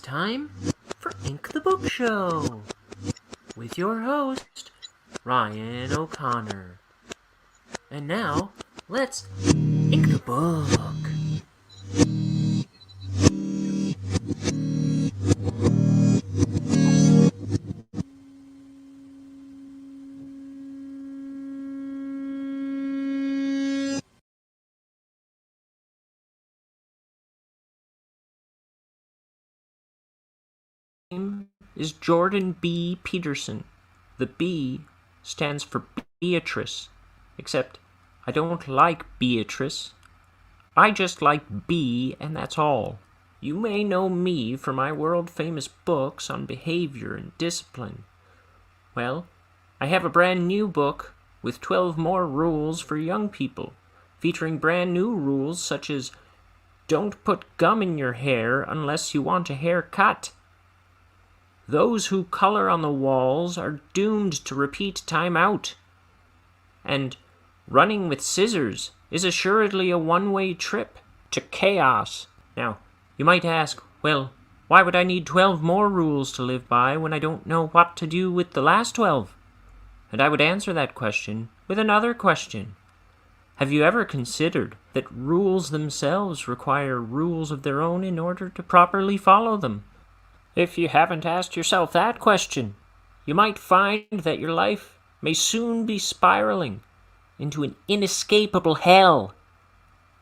time for Ink the Book Show with your host, Ryan O'Connor. And now, let's ink the book. Name is Jordan B. Peterson. The B stands for Beatrice, except I don't like Beatrice. I just like B, and that's all. You may know me for my world-famous books on behavior and discipline. Well, I have a brand new book with 12 more rules for young people, featuring brand new rules such as don't put gum in your hair unless you want a haircut. Those who color on the walls are doomed to repeat time out. And running with scissors is assuredly a one-way trip to chaos. Now, you might ask, well, why would I need 12 more rules to live by when I don't know what to do with the last 12? And I would answer that question with another question. Have you ever considered that rules themselves require rules of their own in order to properly follow them? If you haven't asked yourself that question, you might find that your life may soon be spiraling into an inescapable hell,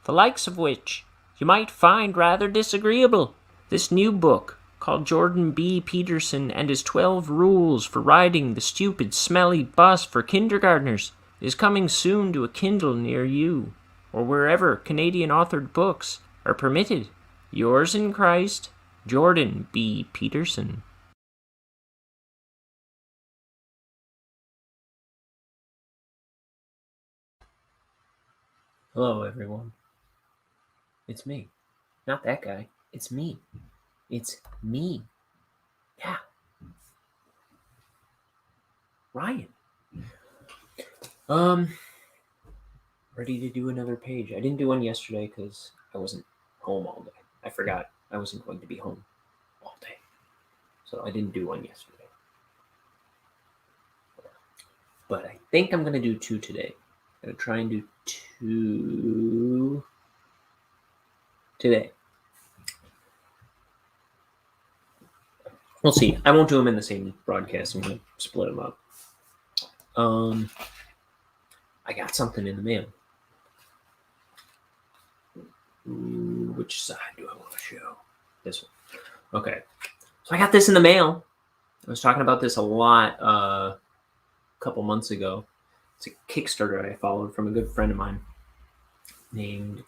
the likes of which you might find rather disagreeable. This new book, called Jordan B. Peterson and His 12 Rules for Riding the Stupid, Smelly Bus for Kindergartners, is coming soon to a Kindle near you, or wherever Canadian-authored books are permitted. Yours in Christ, Jordan B. Peterson. Hello, everyone. It's me. Not that guy. It's me. It's me. Yeah. Ryan. Ready to do another page. I didn't do one yesterday because I wasn't home all day. I forgot I wasn't going to be home all day. So I didn't do one yesterday. But I think I'm going to do two today. I'm going to try and do two today. We'll see. I won't do them in the same broadcast. I'm going to split them up. I got something in the mail. Ooh, which side do I want to show? This one. Okay. So I got this in the mail. I was talking about this a lot a couple months ago. It's a Kickstarter I followed from a good friend of mine named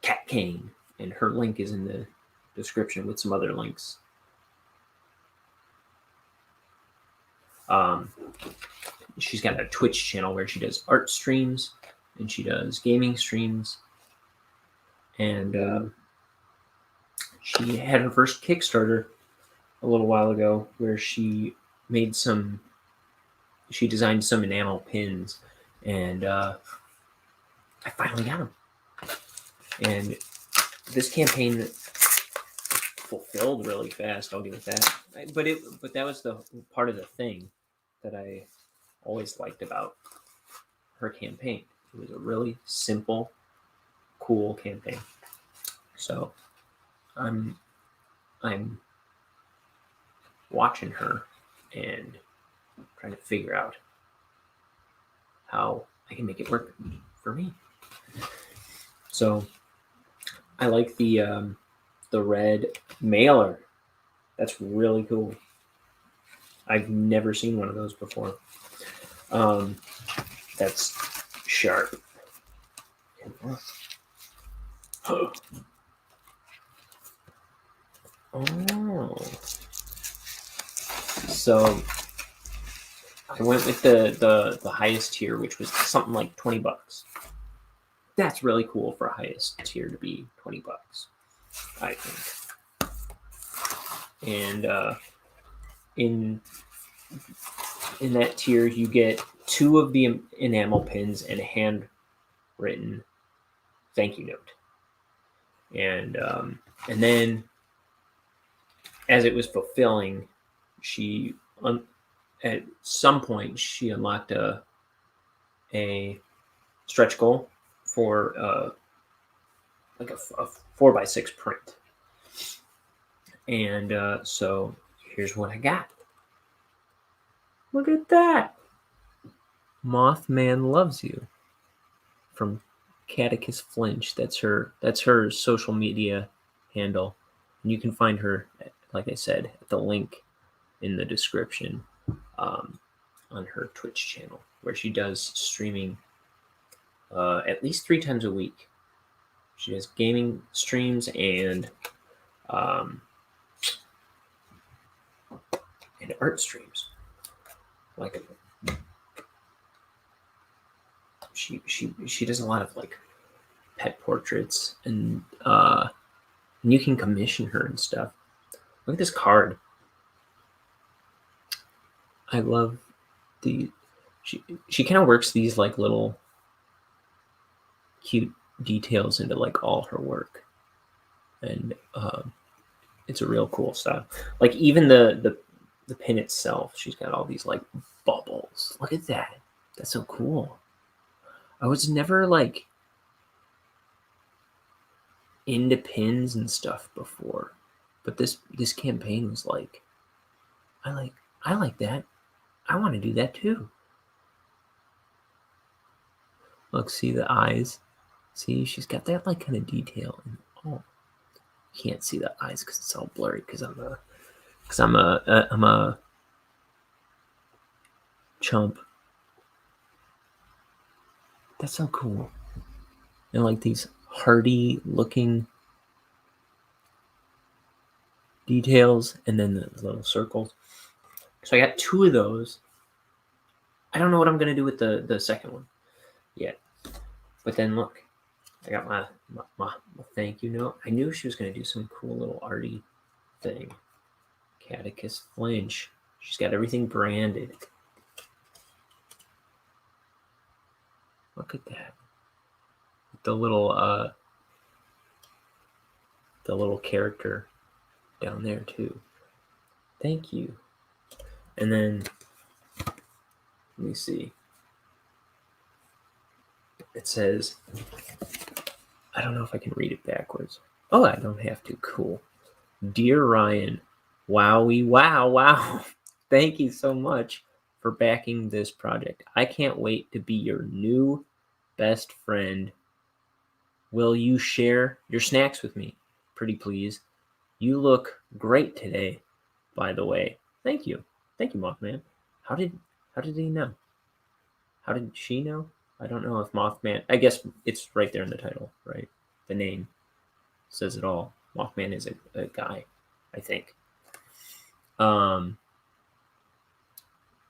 Kane. And her link is in the description with some other links. She's got a Twitch channel where she does art streams and she does gaming streams. And she had her first Kickstarter a little while ago where she designed some enamel pins, and I finally got them. And this campaign fulfilled really fast. I'll give it that. But that was the part of the thing that I always liked about her campaign. It was a really simple, cool campaign. So I'm watching her and trying to figure out how I can make it work for me. So I like the red mailer. That's really cool. I've never seen one of those before. That's sharp. Oh. So I went with the highest tier, which was something like $20. That's really cool for a highest tier to be $20, I think. And in that tier, you get 2 of the enamel pins and a handwritten thank you note. And then as it was fulfilling, she at some point she unlocked a stretch goal for like a 4x6 print, and so here's what I got. Look at that. Mothman Loves You from Catechus Flinch. That's her social media handle. And you can find her, like I said, at the link in the description on her Twitch channel, where she does streaming at least 3 times a week. She does gaming streams and art streams. Like she does a lot of like pet portraits, and you can commission her and stuff. Look at this card. I love she kind of works these like little cute details into like all her work, and it's a real cool style. Like even the pin itself, she's got all these like bubbles. Look at that. That's so cool. I was never like into pins and stuff before, but this campaign was like, I like that. I want to do that too. Look, see the eyes. See, she's got that like kind of detail. And oh, you can't see the eyes because it's all blurry. Because I'm a chump. That's so cool. And like these hardy looking details, and then the little circles. So I got 2 of those. I don't know what I'm gonna do with the second one yet. But then look, I got my thank you note. I knew she was gonna do some cool little arty thing. Catechus Flinch. She's got everything branded. Look at that. The little character down there too. Thank you. And then let me see. It says, I don't know if I can read it backwards. Oh, I don't have to. Cool. Dear Ryan, wowie, wow. Thank you so much for backing this project. I can't wait to be your new best friend. Will you share your snacks with me? Pretty please. You look great today, by the way. Thank you. Thank you, Mothman. How did he know? How did she know? I don't know if Mothman... I guess it's right there in the title, right? The name says it all. Mothman is a guy, I think.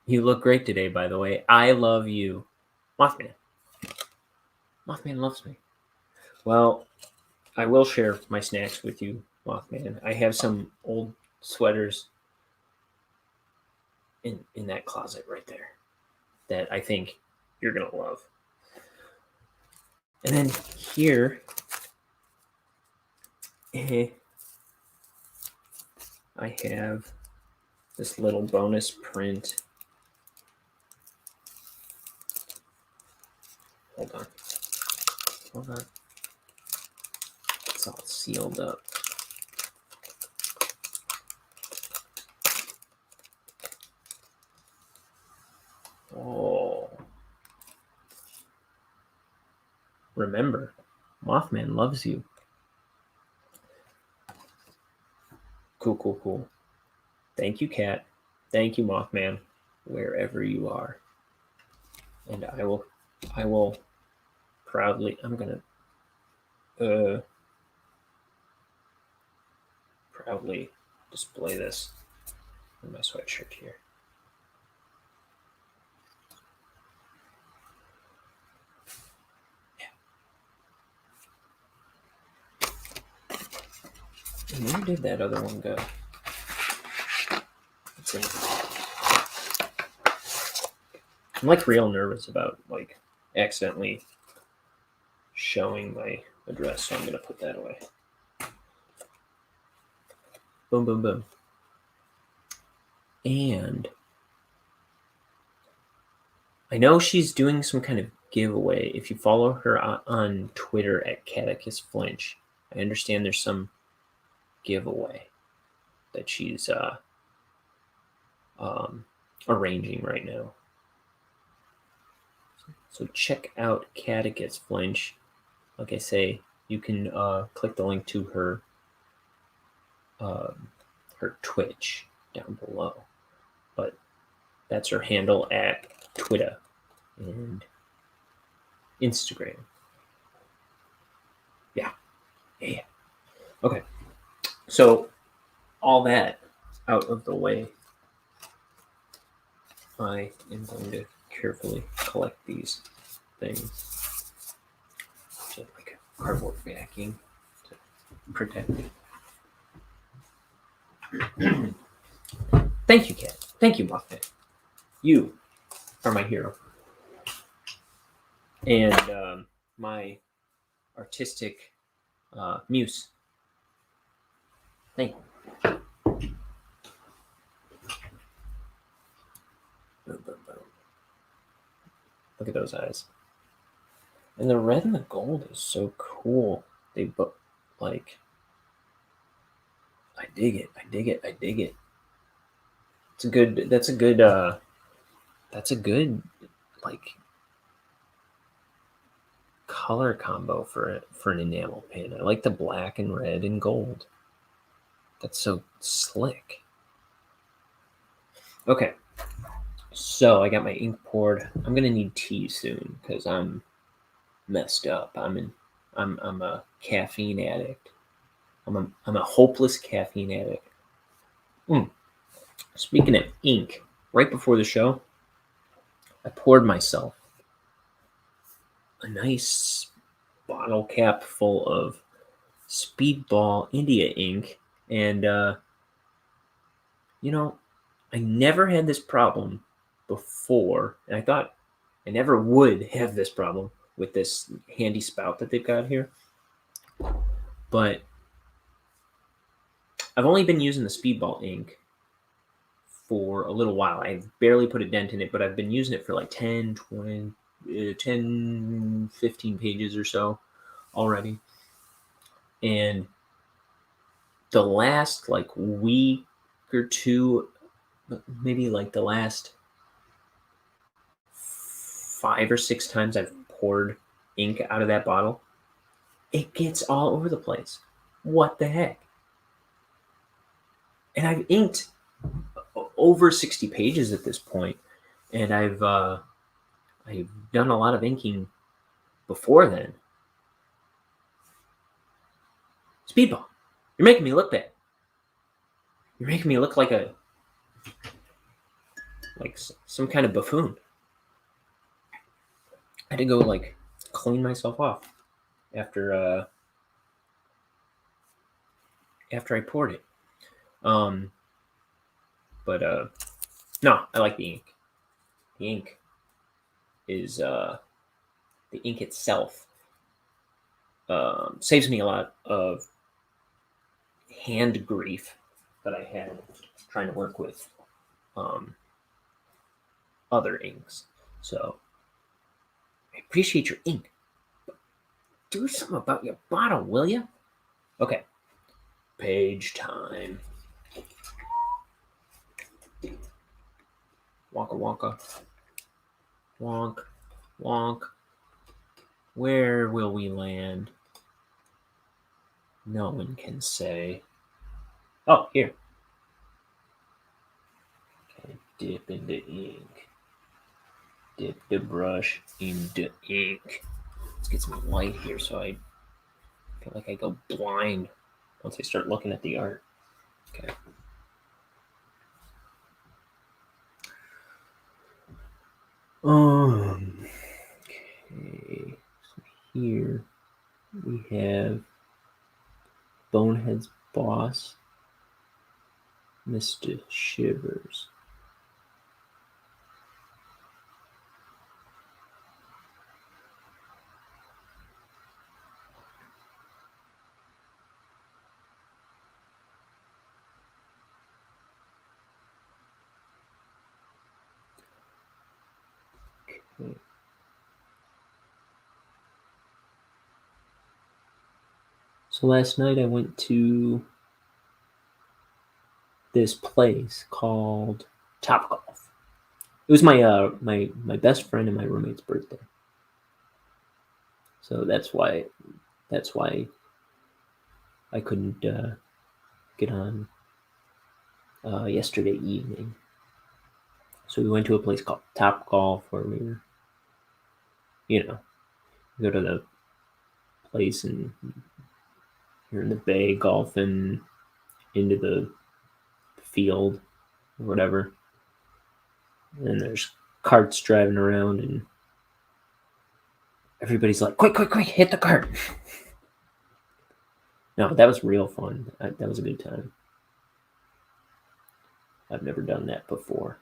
You look great today, by the way. I love you. Mothman. Mothman loves me. Well, I will share my snacks with you, Mothman. I have some old sweaters in that closet right there that I think you're going to love. And then here, I have this little bonus print. Hold on. It's all sealed up. Oh. Remember, Mothman loves you. Cool. Thank you, Cat. Thank you, Mothman, wherever you are. And I will proudly, I'm going to proudly display this in my sweatshirt here. And where did that other one go? Let's see. I'm like real nervous about like accidentally showing my address, so I'm gonna put that away. Boom. And I know she's doing some kind of giveaway. If you follow her on Twitter at Catechus Flinch, I understand there's some giveaway that she's arranging right now. So check out Catechus Flinch. Like I say, you can click the link to her Twitch down below. But that's her handle at Twitter and Instagram. Yeah. Okay. So all that out of the way, I am going to carefully collect these things. Just like a cardboard backing to protect it. Thank you, Kat. Thank you, Buffett. You are my hero. And my artistic muse. Thank you. Boom, boom, boom. Look at those eyes. And the red and the gold is so cool. They both, like, I dig it. I dig it. I dig it. It's a good, that's a good, like, color combo for an enamel pin. I like the black and red and gold. That's so slick. Okay. So I got my ink poured. I'm gonna need tea soon because I'm messed up. I'm a caffeine addict. I'm a hopeless caffeine addict. Speaking of ink, right before the show, I poured myself a nice bottle cap full of Speedball India ink, and I never had this problem before, and I thought I never would have this problem with this handy spout that they've got here. But I've only been using the Speedball ink for a little while. I've barely put a dent in it, but I've been using it for like 10, 15 pages or so already. And the last like week or two, maybe like the last 5 or 6 times I've poured ink out of that bottle, it gets all over the place. What the heck? And I've inked over 60 pages at this point, and I've done a lot of inking before then. Speedball, you're making me look bad. You're making me look like some kind of buffoon. I had to go like clean myself off after I poured it. But no, I like the ink. The ink is the ink itself saves me a lot of hand grief that I had trying to work with other inks. So I appreciate your ink. But do something about your bottle, will you? Okay. Page time. Wonka wonka. Wonk. Wonk. Where will we land? No one can say. Oh, here. Okay, dip into ink. Dip the brush into ink. Let's get some light here so I feel like I go blind once I start looking at the art. Okay. Okay. So here we have Bonehead's boss, Mr. Shivers. Okay. So last night I went to this place called Topgolf. It was my best friend and my roommate's birthday. So that's why I couldn't get on yesterday evening. So we went to a place called Topgolf where we were, go to the place and you're in the bay golfing into the field or whatever. And there's carts driving around and everybody's like, quick, hit the cart. No, that was real fun. That was a good time. I've never done that before.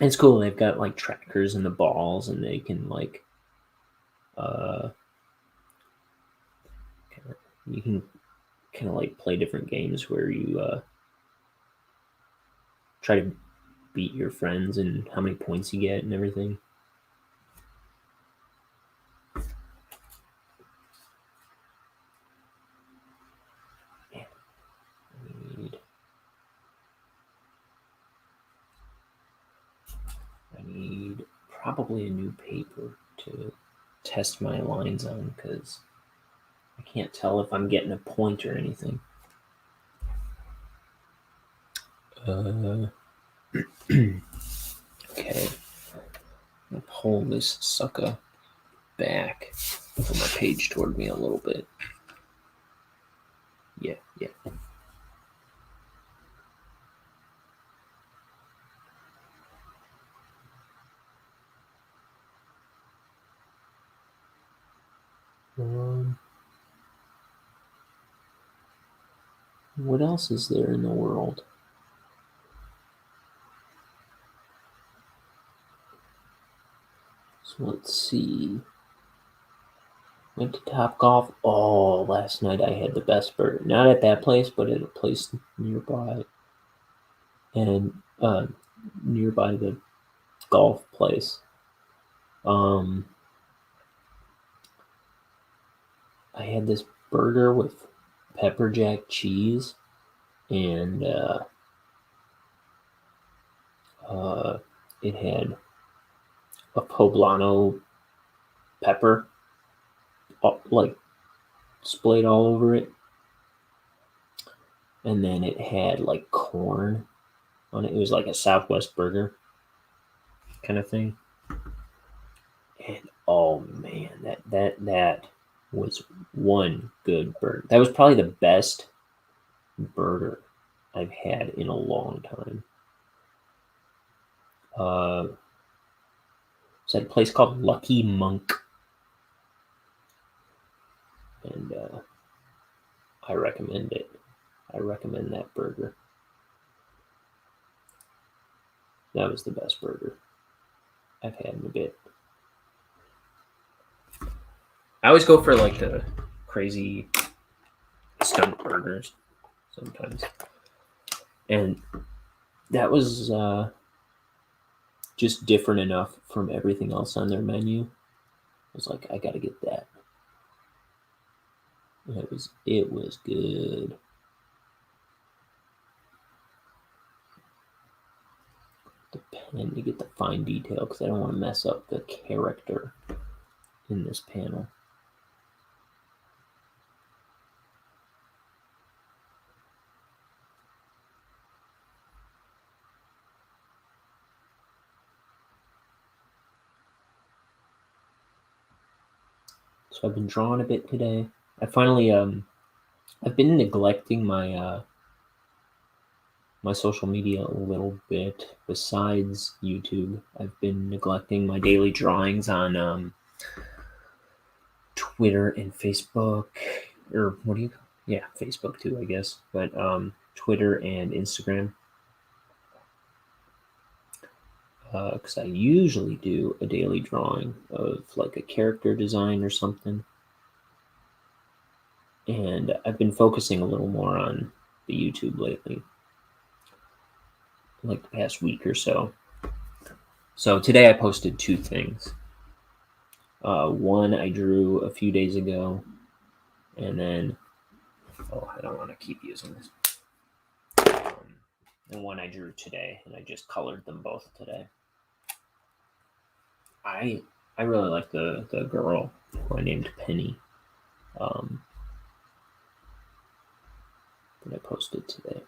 And it's cool. They've got like trackers and the balls, and they can like, you can kind of like play different games where you try to beat your friends and how many points you get and everything. I need probably a new paper to test my lines on because I can't tell if I'm getting a point or anything. Okay. I'll pull this sucker back, pull my page toward me a little bit. Yeah. What else is there in the world? So let's see. Went to Topgolf. Oh, last night I had the best burger. Not at that place, but at a place nearby. And nearby the golf place. I had this burger with pepper jack cheese and it had a poblano pepper like splayed all over it, and then it had like corn on it. It was like a Southwest burger kind of thing. And oh man, that was one good burger. That was probably the best burger I've had in a long time. It's at a place called Lucky Monk, and I recommend it. I recommend that burger. That was the best burger I've had in a bit. I always go for like the crazy stunt burgers sometimes, and that was just different enough from everything else on their menu. I was like, I gotta get that. It was good. The pen to get the fine detail because I don't want to mess up the character in this panel. So I've been drawing a bit today. I finally I've been neglecting my my social media a little bit. Besides YouTube, I've been neglecting my daily drawings on Twitter and Facebook, or what do you? Yeah, Facebook too, I guess. But Twitter and Instagram, because I usually do a daily drawing of like a character design or something. And I've been focusing a little more on the YouTube lately, like the past week or so. So today I posted 2 things. One I drew a few days ago, and then I don't want to keep using this. And one I drew today, and I just colored them both today. I really like the girl who I named Penny. That I posted today.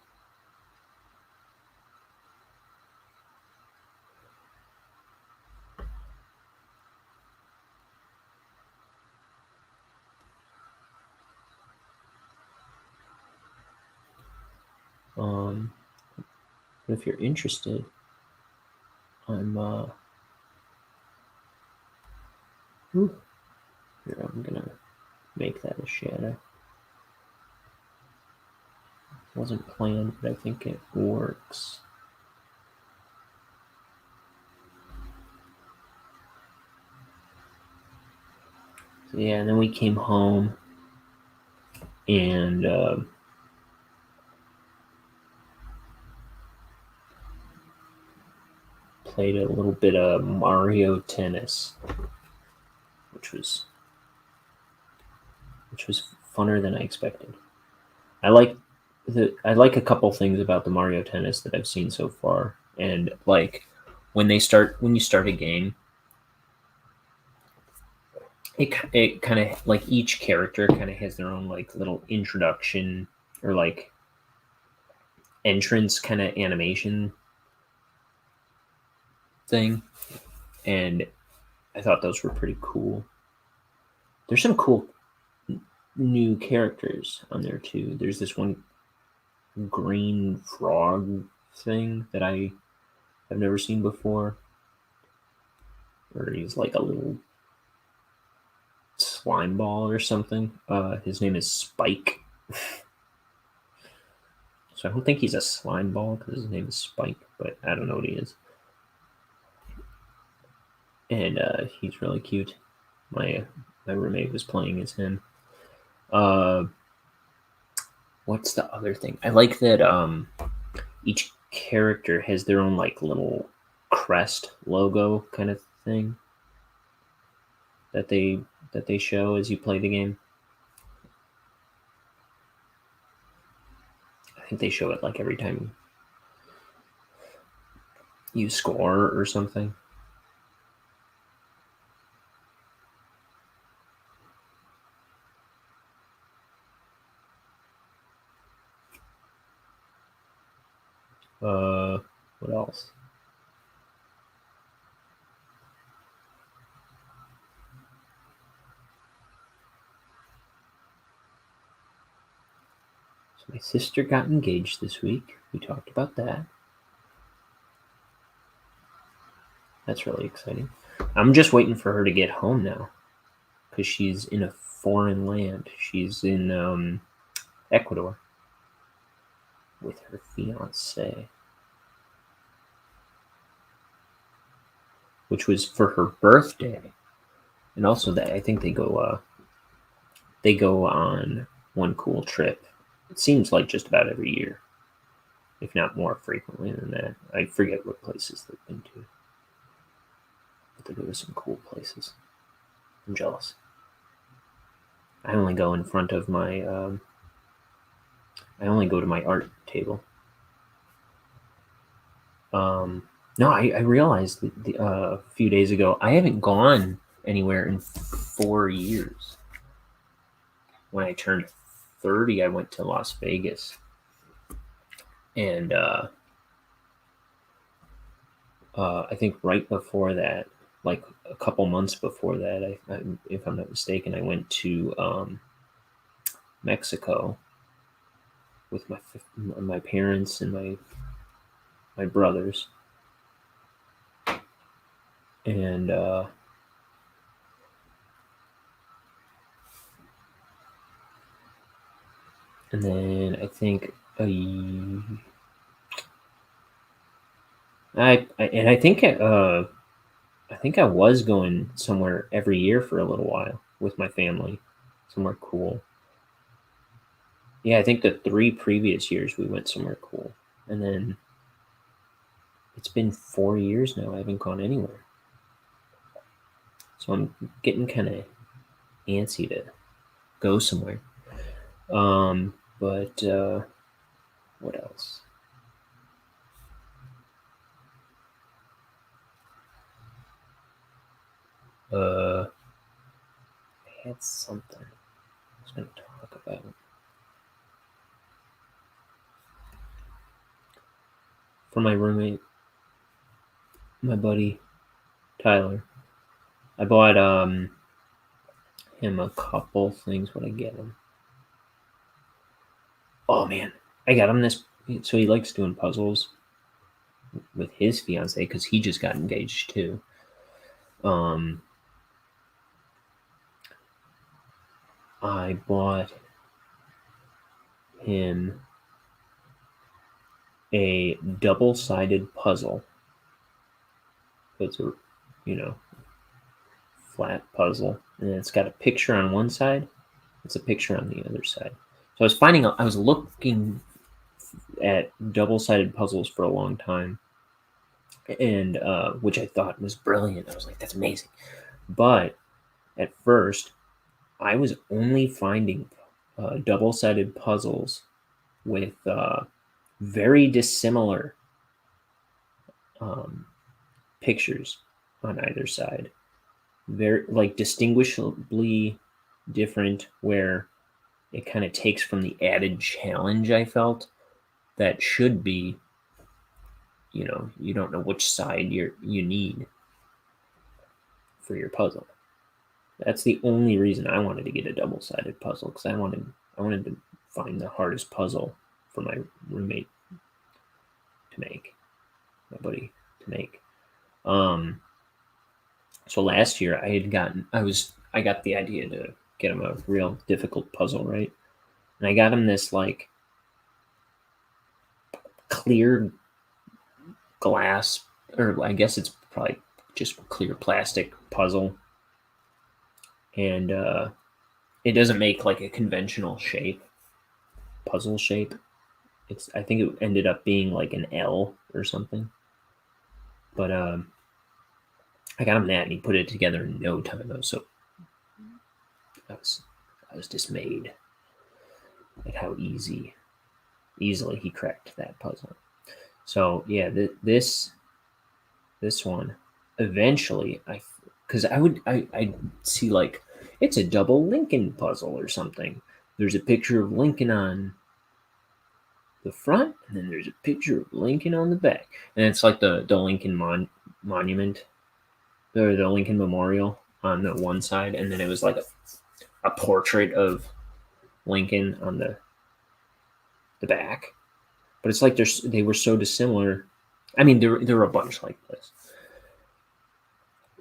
If you're interested, I'm here, I'm gonna make that a shadow. Wasn't planned, but I think it works. So yeah, and then we came home and played a little bit of Mario Tennis, which was funner than I expected. I like a couple things about the Mario Tennis that I've seen so far, and like when you start a game, it kind of like each character kind of has their own like little introduction or like entrance kind of animation thing, and I thought those were pretty cool. There's some cool new characters on there too. There's this one green frog thing that I've never seen before, or he's like a little slime ball or something. His name is Spike. So I don't think he's a slime ball because his name is Spike, but I don't know what he is. And he's really cute. My roommate was playing as him. What's the other thing? I like that each character has their own like little crest logo kind of thing that they show as you play the game. I think they show it like every time you score or something. What else? So my sister got engaged this week. We talked about that. That's really exciting. I'm just waiting for her to get home now because she's in a foreign land. She's in Ecuador with her fiance, which was for her birthday, and also that I think they go on one cool trip. It seems like just about every year, if not more frequently than that. I forget what places they've been to, but they go to some cool places. I'm jealous. I only go in front of my. I only go to my art table. No, I realized a few days ago I haven't gone anywhere in 4 years. When I turned 30, I went to Las Vegas, and I think right before that, like a couple months before that, I if I'm not mistaken, I went to Mexico with my parents and my brothers, and then I think I think I was going somewhere every year for a little while with my family, somewhere cool. Yeah, I think the 3 previous years we went somewhere cool, and then it's been 4 years now. I haven't gone anywhere. So I'm getting kind of antsy to go somewhere. But what else? I had something I was going to talk about. For my roommate, my buddy Tyler, I bought him a couple things. What I get him? Oh man, I got him this. So he likes doing puzzles with his fiance because he just got engaged too. I bought him a double-sided puzzle. It's a, flat puzzle, and it's got a picture on one side. It's a picture on the other side. So I was looking at double-sided puzzles for a long time, and which I thought was brilliant. I was like, that's amazing. But at first, I was only finding double-sided puzzles with very dissimilar pictures on either side. Very like distinguishably different, where it kind of takes from the added challenge I felt that should be, you don't know which side you need for your puzzle. That's the only reason I wanted to get a double-sided puzzle, because I wanted to find the hardest puzzle for my roommate to make, my buddy to make. So last year I got the idea to get him a real difficult puzzle, right? And I got him this like clear glass, or I guess it's probably just clear plastic puzzle. And it doesn't make like a conventional puzzle shape. I think it ended up being like an L or something. But I got him that, and he put it together in no time. I was dismayed at how easily he cracked that puzzle. So yeah, this one eventually because I'd see like it's a double Lincoln puzzle or something. There's a picture of Lincoln on the front, and then there's a picture of Lincoln on the back, and it's like the Lincoln monument, or the Lincoln Memorial on the one side, and then it was like a portrait of Lincoln on the back. But it's like they were so dissimilar. I mean, there were a bunch like this,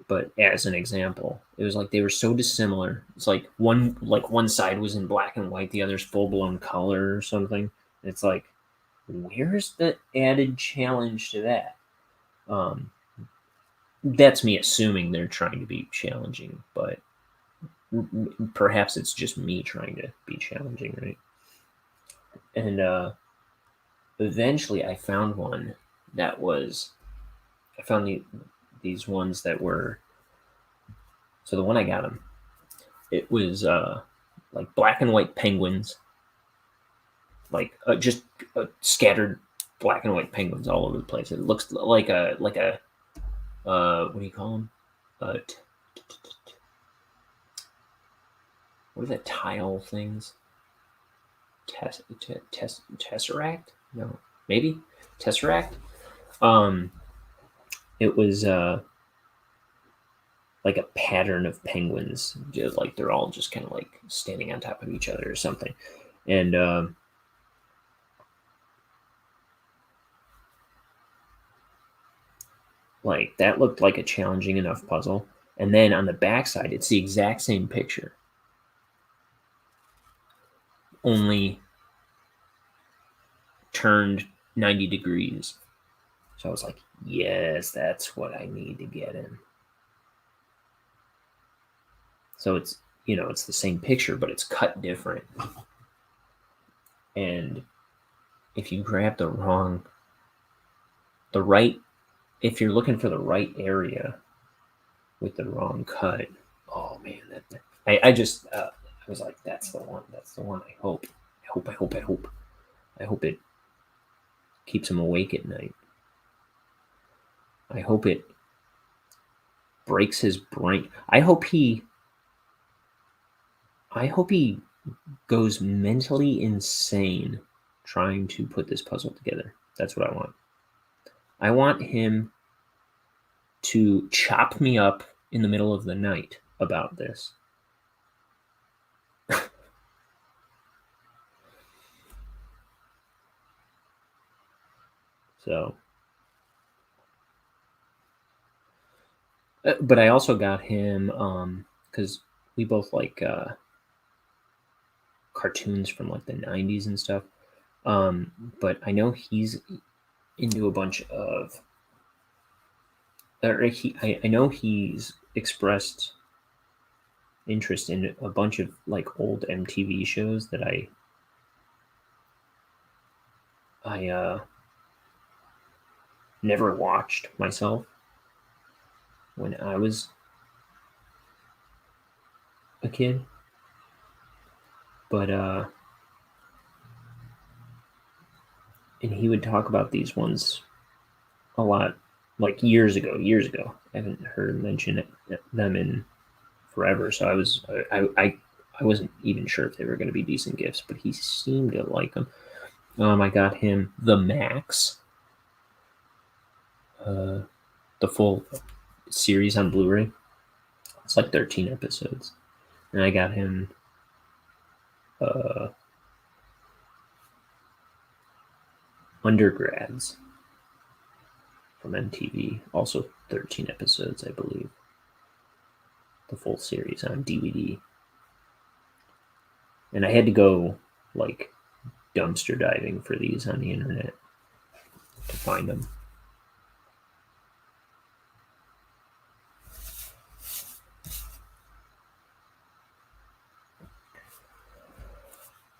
but as an example, it was like they were so dissimilar. It's like one side was in black and white, the other's full blown color or something. It's like, where's the added challenge to that? That's me assuming they're trying to be challenging, but perhaps it's just me trying to be challenging, right? And eventually I found one that was, I found these ones that were, so the one I got them, it was like black and white penguins, like just scattered black and white penguins all over the place. It looks like a what do you call them? What are the tile things? Tesseract? No, maybe Tesseract. It was like a pattern of penguins, just like they're all just kind of like standing on top of each other or something, and like that looked like a challenging enough puzzle. And then on the backside, it's the exact same picture, only turned 90 degrees. So I was like, yes, that's what I need to get in. So it's, it's the same picture, but it's cut different. And if you grab the right if you're looking for the right area with the wrong cut, oh man, I was like, that's the one. That's the one. I hope it keeps him awake at night. I hope it breaks his brain. I hope he goes mentally insane trying to put this puzzle together. That's what I want. I want him to chop me up in the middle of the night about this. So, but I also got him because we both like cartoons from like the 90s and stuff. But I know he's into a bunch of I know he's expressed interest in a bunch of like old MTV shows that I never watched myself when I was a kid. But and he would talk about these ones a lot, like years ago. I haven't heard mention them in forever, so I wasn't even sure if they were going to be decent gifts, but he seemed to like them. I got him The Max, the full series on Blu-ray. It's like 13 episodes, and I got him Undergrads from MTV, also 13 episodes, I believe. The full series on DVD. And I had to go like dumpster diving for these on the internet to find them.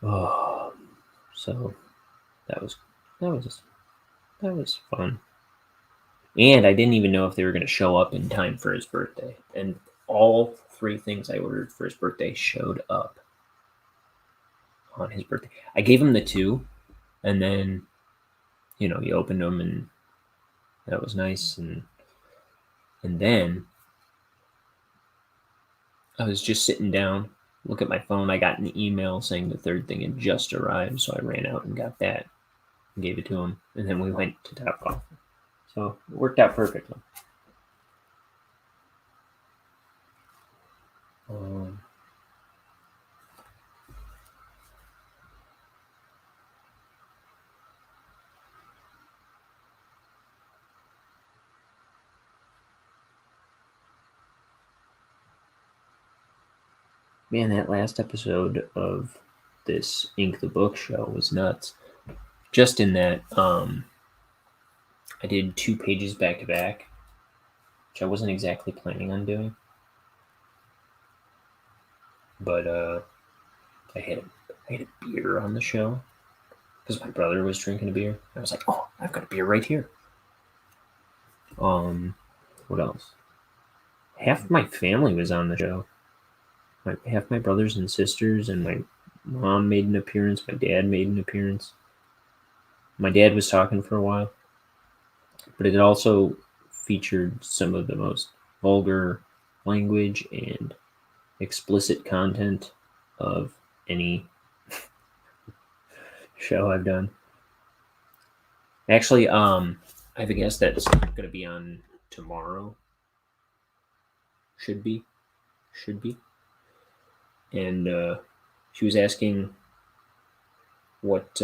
Oh, so that was fun. And I didn't even know if they were going to show up in time for his birthday. And all 3 things I ordered for his birthday showed up on his birthday. I gave him the 2, and then, he opened them, and that was nice. And then I was just sitting down, look at my phone. I got an email saying the 3rd thing had just arrived, so I ran out and got that and gave it to him. And then we went to Topgolf. So it worked out perfectly. Man, that last episode of this Ink the Book show was nuts. Just in that, I did 2 pages back to back, which I wasn't exactly planning on doing. But I had a beer on the show because my brother was drinking a beer. I was like, oh, I've got a beer right here. What else? Half my family was on the show. Half my brothers and sisters, and my mom made an appearance. My dad made an appearance. My dad was talking for a while, but it also featured some of the most vulgar language and explicit content of any show I've done. Actually, I have a guest that's going to be on tomorrow. Should be. And she was asking what.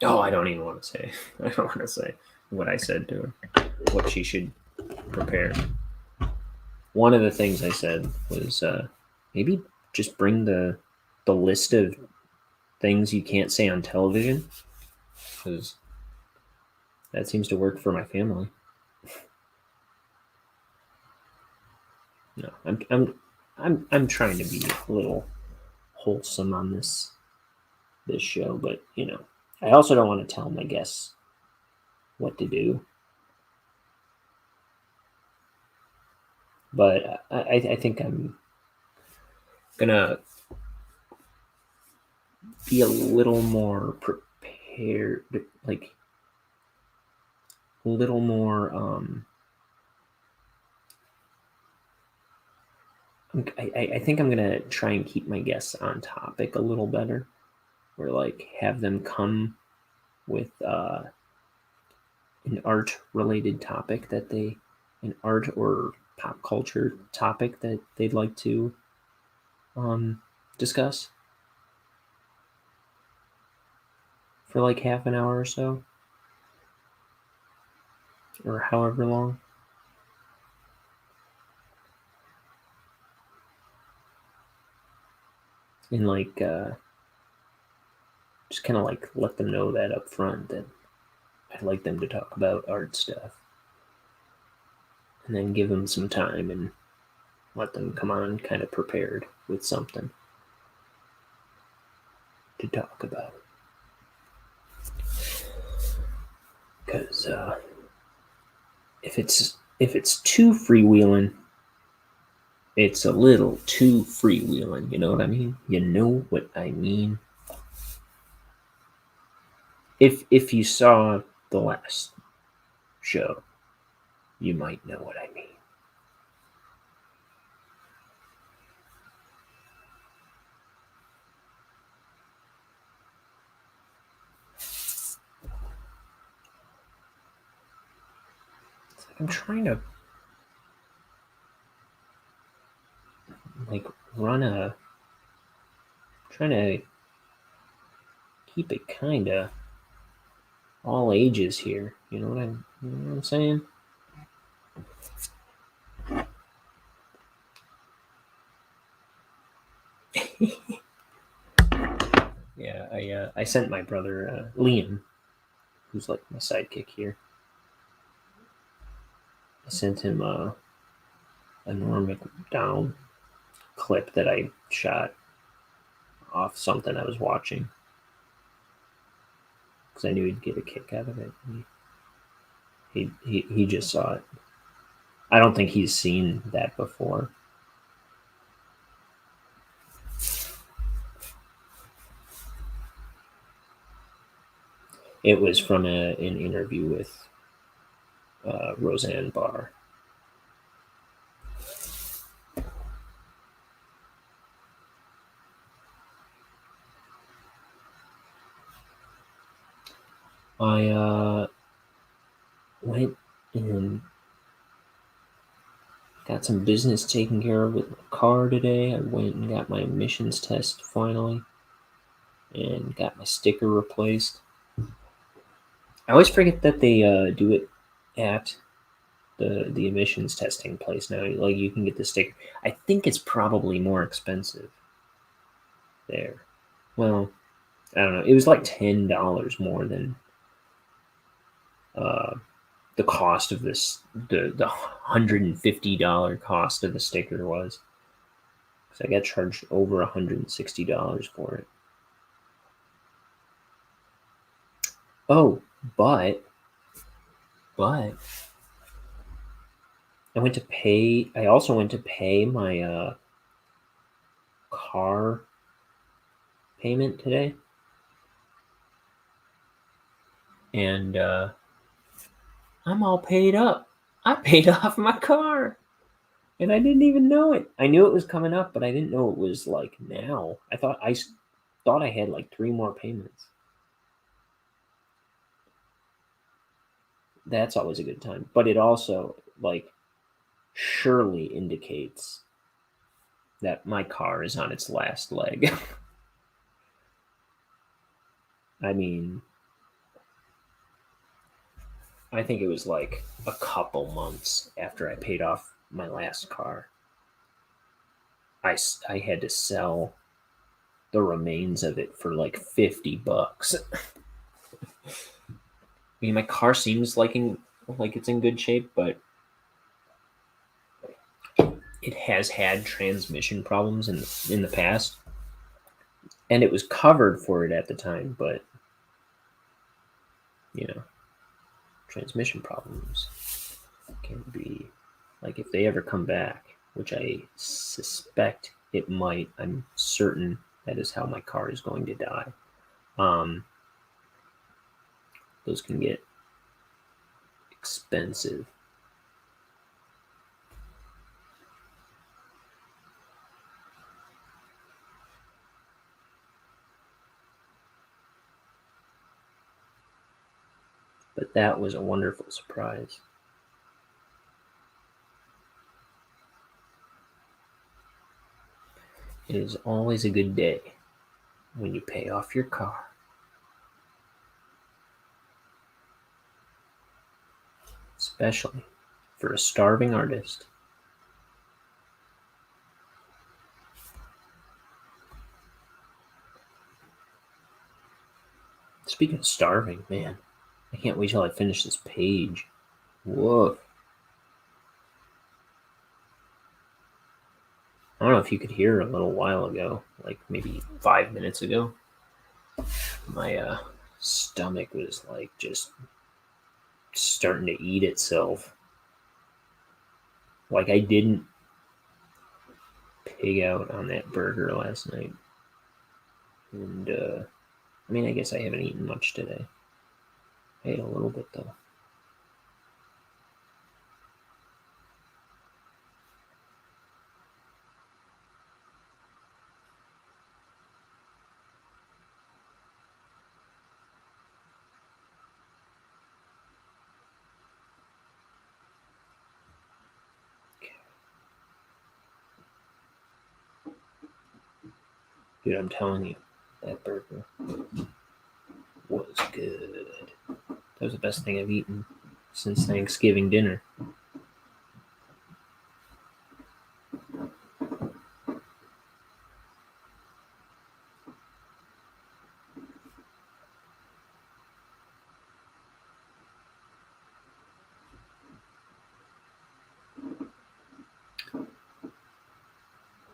I don't even want to say. I don't want to say what I said to her. What she should prepare. One of the things I said was maybe just bring the list of things you can't say on television, because that seems to work for my family. No, I'm trying to be a little wholesome on this show, but I also don't want to tell my guests what to do. But I think I'm gonna be a little more prepared, like a little more. I think I'm gonna try and keep my guests on topic a little better, or like have them come with an art-related topic an art or pop culture topic that they'd like to discuss for like half an hour or so, or however long. And like just kind of like let them know that up front that I'd like them to talk about art stuff, and then give them some time and let them come on kind of prepared with something to talk about. Because if it's too freewheeling, it's a little too freewheeling. You know what I mean? You know what I mean? If you saw the last show, you might know what I mean. It's like I'm trying to like trying to keep it kind of all ages here. You know what I'm saying? Yeah, I sent my brother Liam, who's like my sidekick here. I sent him a Norm Macdonald clip that I shot off something I was watching because I knew he'd get a kick out of it. He just saw it. I don't think he's seen that before. It was from an interview with Roseanne Barr. I went and got some business taken care of with my car today. I went and got my emissions test finally and got my sticker replaced. I always forget that they do it at the emissions testing place now. Like you can get the sticker. I think it's probably more expensive there. Well, I don't know. It was like $10 more than the cost of this. The $150 cost of the sticker was. Because I got charged over $160 for it. Oh, but I went to pay. I also went to pay my car payment today, and I'm all paid up. I paid off my car, and I didn't even know it. I knew it was coming up, but I didn't know it was like now. I thought I had like 3 more payments. That's always a good time, but it also like surely indicates that my car is on its last leg. I mean, I think it was like a couple months after I paid off my last car. I had to sell the remains of it for like $50. I mean, my car seems like it's in good shape, but it has had transmission problems in the past, and it was covered for it at the time. But transmission problems can be, like, if they ever come back, which I suspect it might, I'm certain that is how my car is going to die. Those can get expensive. But that was a wonderful surprise. It is always a good day when you pay off your car. Especially for a starving artist. Speaking of starving, man, I can't wait till I finish this page. Whoa. I don't know if you could hear a little while ago, like maybe 5 minutes ago, my stomach was like just starting to eat itself. Like I didn't pig out on that burger last night. And, I mean, I guess I haven't eaten much today. I ate a little bit, though. Dude, I'm telling you, that burger was good. That was the best thing I've eaten since Thanksgiving dinner.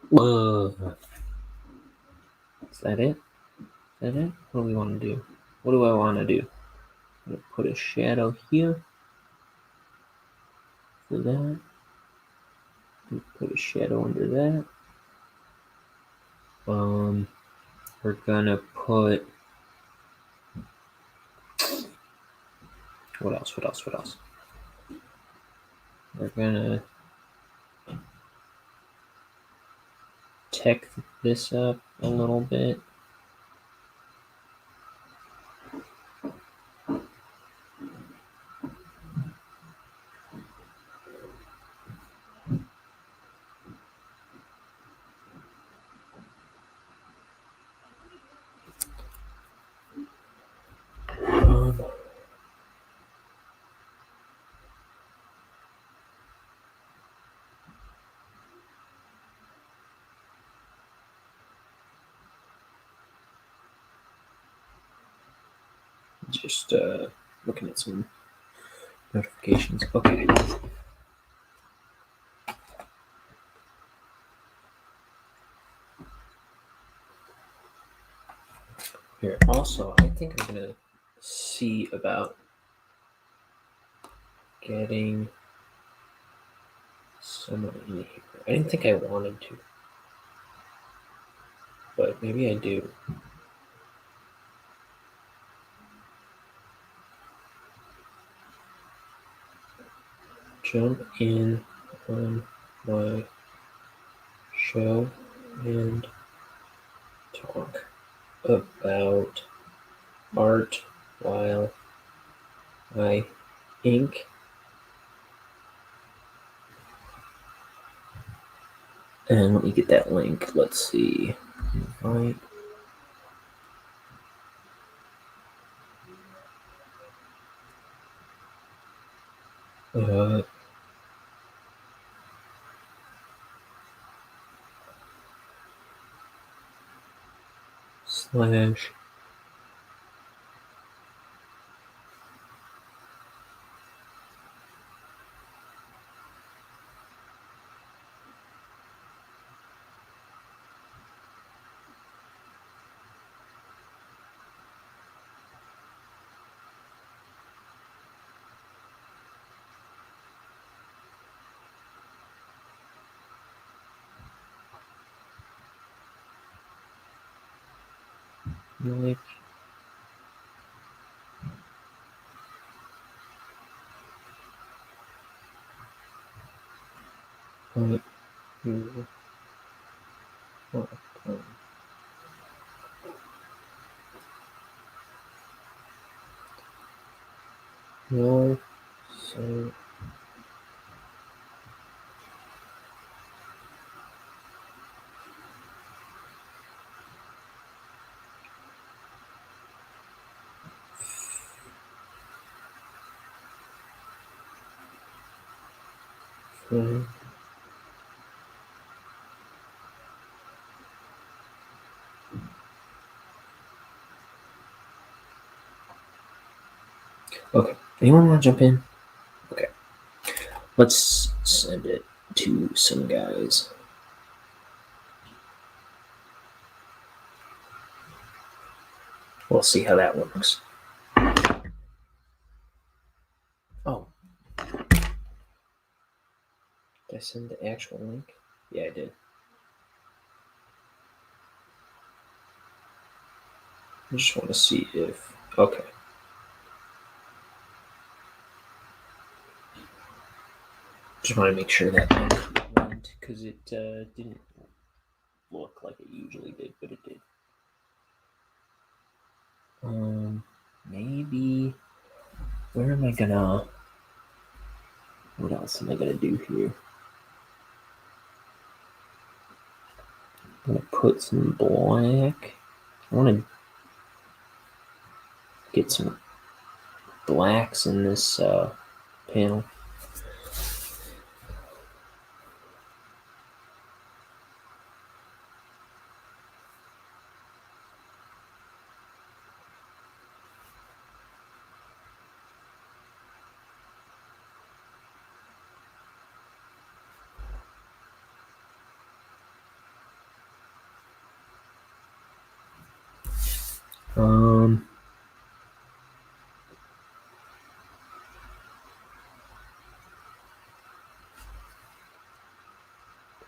Whoa. Is that it? Is that it? What do we want to do? What do I want to do? I'm going to put a shadow here for that. Put a shadow under that. We're gonna put what else? We're gonna tech this up a little bit. Just looking at some notifications. Okay. Here, also, I think I'm gonna see about getting someone in here. I didn't think I wanted to, but maybe I do. Jump in on my show and talk about art while I ink. And let me get that link. Let's see. Invite. Slash Like, what you want. No, so okay. Anyone want to jump in? Okay. Let's send it to some guys. We'll see how that works. Oh. Did I send the actual link? Yeah, I did. I just want to see if... Okay. Just want to make sure that went, because it didn't look like it usually did, but it did. Maybe... Where am I gonna... What else am I gonna do here? I'm gonna put some black. I want to get some blacks in this panel.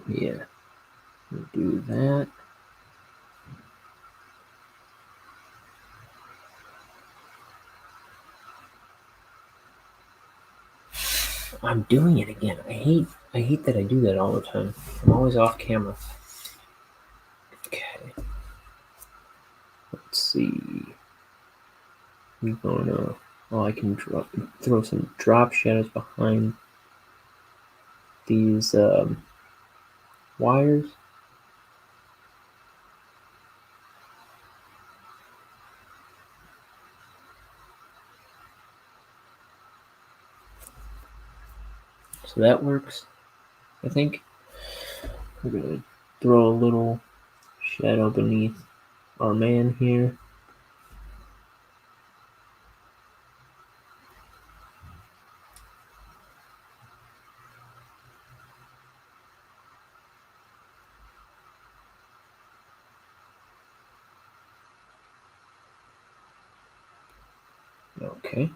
Yeah, we'll do that. I'm doing it again. I hate that I do that all the time. I'm always off camera. Okay. Let's see. I'm gonna... Oh, I can throw some drop shadows behind these wires. So that works, I think. We're gonna throw a little shadow beneath our man here. Okay.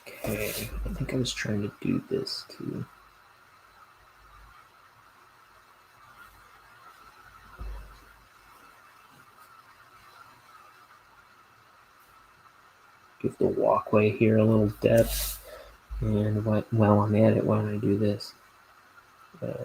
Okay, I think I was trying to do this too. Give the walkway here a little depth. And while I'm at it, why don't I do this? Okay.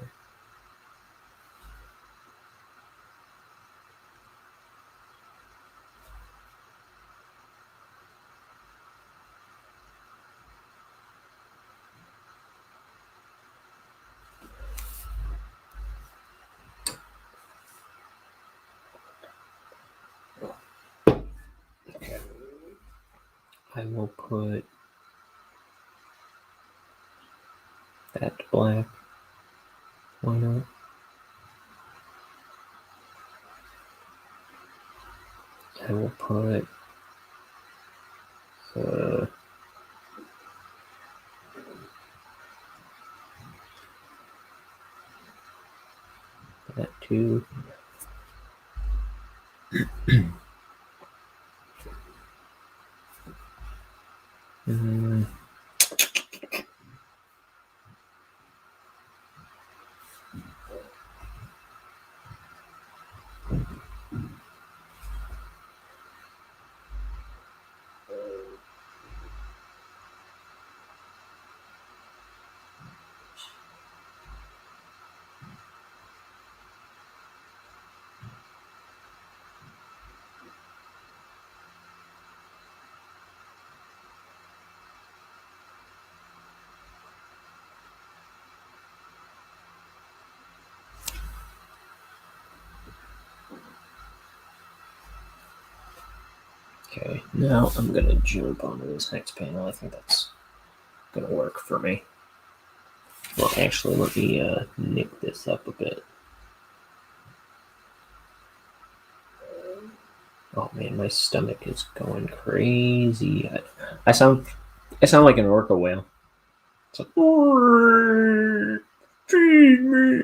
I will put that black. Why not? I will put that too. Okay, now I'm gonna jump onto this next panel. I think that's gonna work for me. Well, actually, let me nick this up a bit. Oh man, my stomach is going crazy. I sound like an orca whale. It's like, feed me.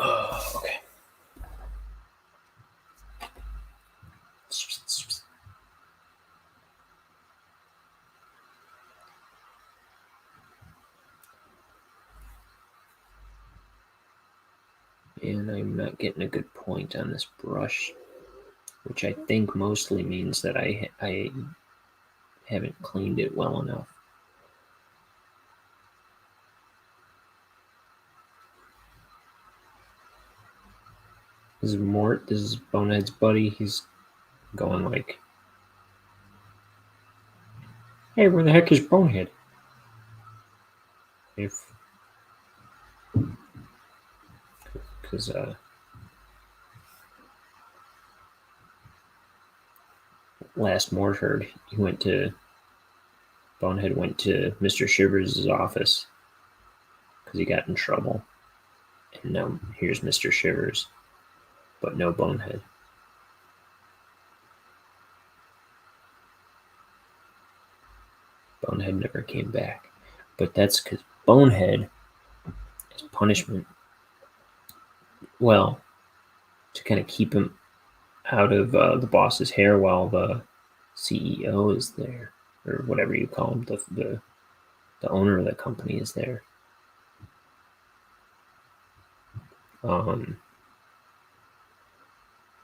Oh, okay. And I'm not getting a good point on this brush, which I think mostly means that I haven't cleaned it well enough. This is Mort. This is Bonehead's buddy. He's going like, "Hey, where the heck is Bonehead?" Because last Mort heard, Bonehead went to Mr. Shivers' office because he got in trouble, and now here's Mr. Shivers, but no Bonehead. Bonehead never came back, but that's because Bonehead, as punishment, well, to kind of keep him out of the boss's hair while the CEO is there, or whatever you call him, the owner of the company is there.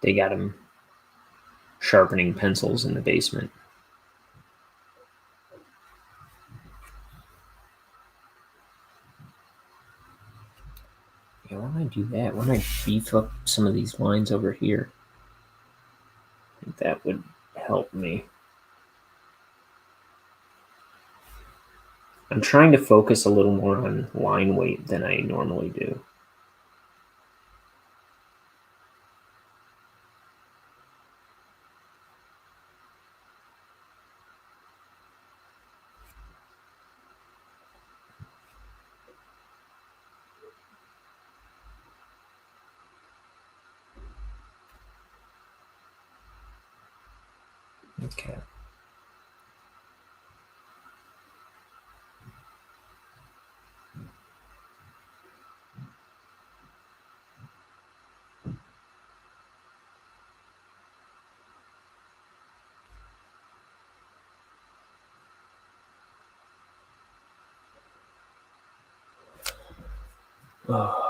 They got him sharpening pencils in the basement. Yeah, why don't I do that? Why don't I beef up some of these lines over here? I think that would help me. I'm trying to focus a little more on line weight than I normally do. Okay. Oh.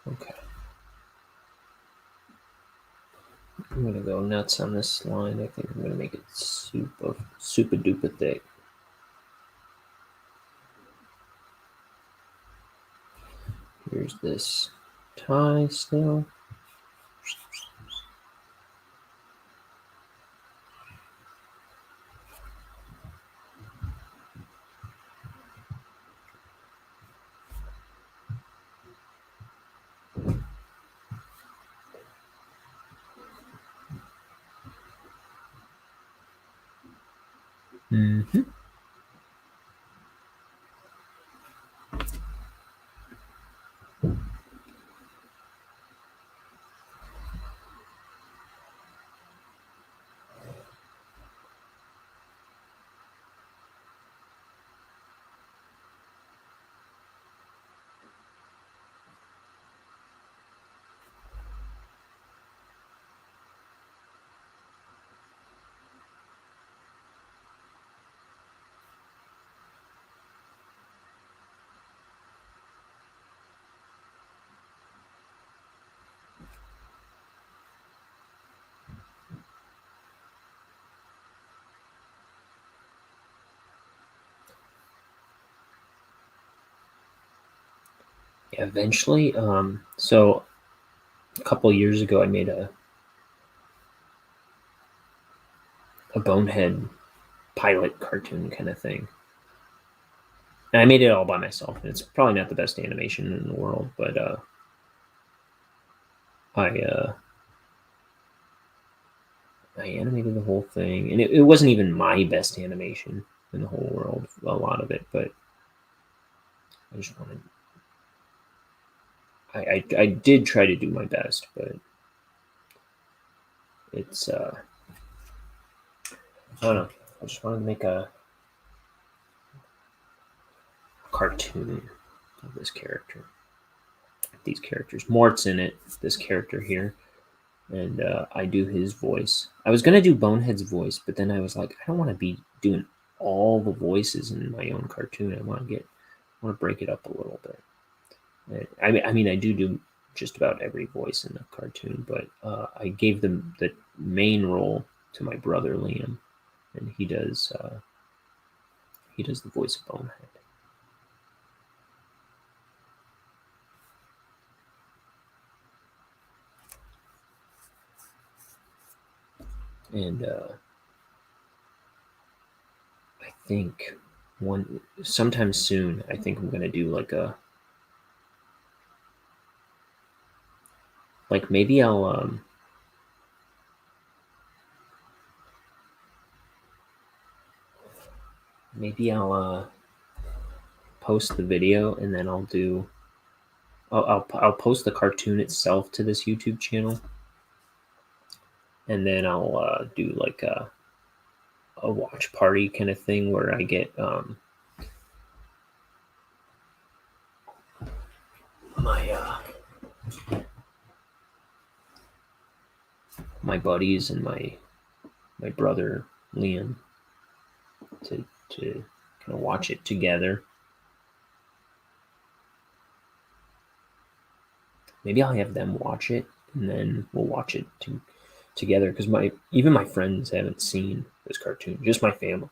Okay. I'm gonna go nuts on this line. I think I'm gonna make it super duper thick. Here's this tie still. Mm-hmm. Eventually, so a couple years ago, I made a Bonehead pilot cartoon kind of thing. And I made it all by myself. It's probably not the best animation in the world, but I I animated the whole thing, and it wasn't even my best animation in the whole world. A lot of it, but I just wanted. I did try to do my best, but it's I don't know. I just wanted to make a cartoon of this character. These characters. Mort's in it. This character here, and I do his voice. I was gonna do Bonehead's voice, but then I was like, I don't want to be doing all the voices in my own cartoon. I want to break it up a little bit. I mean, I do just about every voice in the cartoon, but I gave them the main role to my brother Liam, and he does the voice of Bonehead. And I think sometime soon, I think I'm gonna do maybe I'll post the video, and then I'll post the cartoon itself to this YouTube channel, and then I'll do like a watch party kind of thing where I get my buddies and my brother Liam to kind of watch it together. Maybe I'll have them watch it, and then we'll watch it together, because even my friends haven't seen this cartoon. Just my family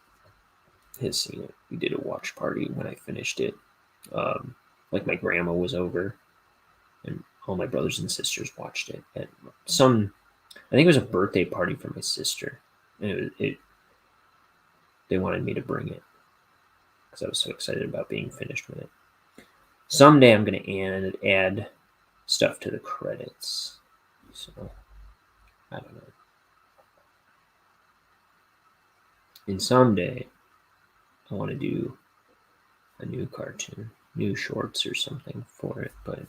has seen it. We did a watch party when I finished it. Like my grandma was over, and all my brothers and sisters watched it at I think it was a birthday party for my sister, and they wanted me to bring it because I was so excited about being finished with it. Someday I'm going to add stuff to the credits. So, I don't know. And someday I want to do a new cartoon, new shorts or something for it, but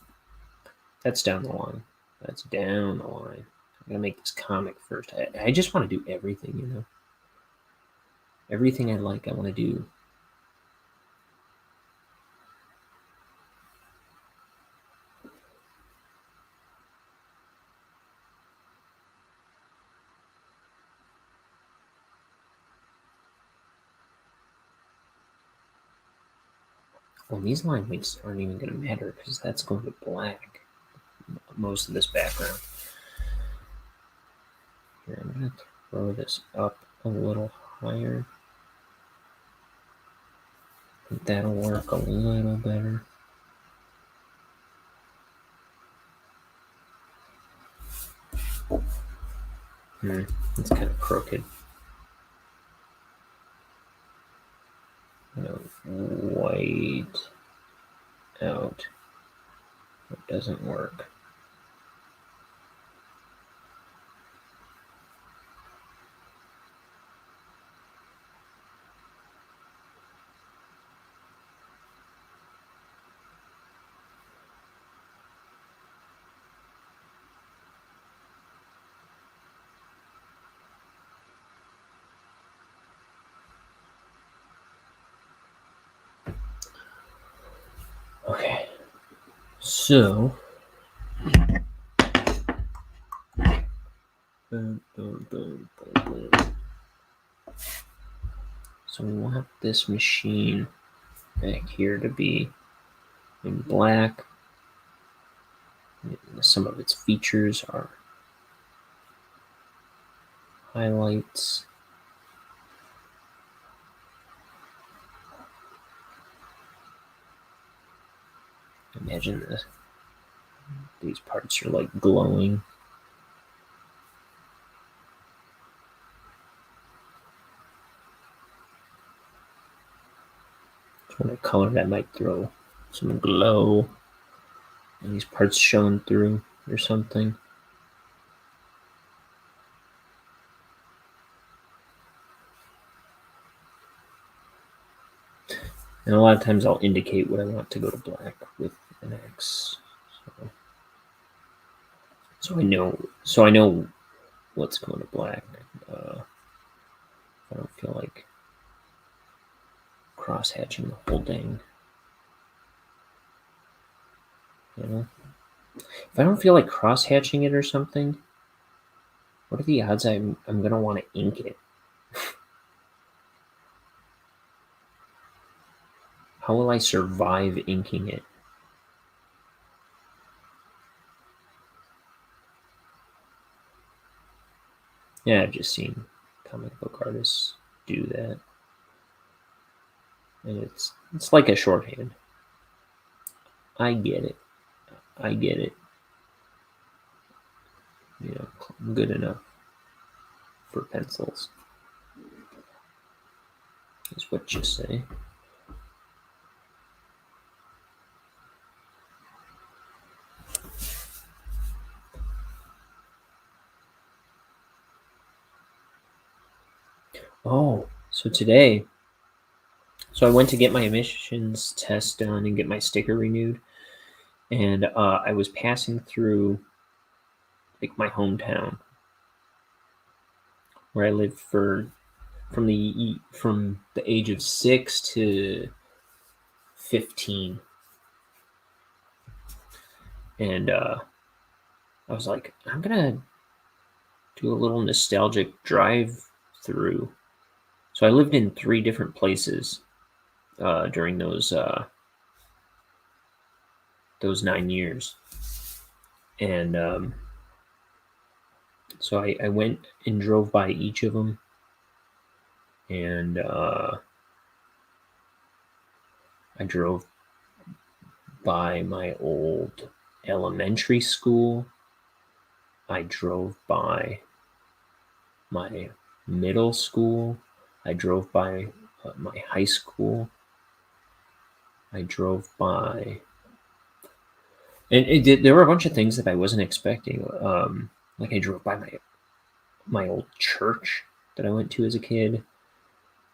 that's down the line. That's down the line. I'm going to make this comic first. I just want to do everything, Everything I like, I want to do. Well, these line weights aren't even going to matter because that's going to black most of this background. Here, I'm going to throw this up a little higher. That'll work a little better. It's kind of crooked. White out. It doesn't work. Okay. So. So we want this machine back here to be in black. Some of its features are highlights. Imagine this. These parts are like glowing. Just want a color that might throw some glow. And these parts shown through or something. And a lot of times I'll indicate what I want to go to black with an X. So I know what's going to black. I don't feel like cross-hatching the whole thing. You know? If I don't feel like cross-hatching it or something, what are the odds I'm going to want to ink it? How will I survive inking it? Yeah, I've just seen comic book artists do that. And it's like a shorthand. I get it. You know, good enough for pencils. Is what you say. Oh, so today, I went to get my emissions test done and get my sticker renewed, and I was passing through like my hometown where I lived from the age of 6 to 15, and I was like, I'm gonna do a little nostalgic drive through. So I lived in 3 different places during those 9 years, and so I went and drove by each of them, and I drove by my old elementary school. I drove by my middle school. I drove by my high school. I drove by, and there were a bunch of things that I wasn't expecting. Like I drove by my old church that I went to as a kid,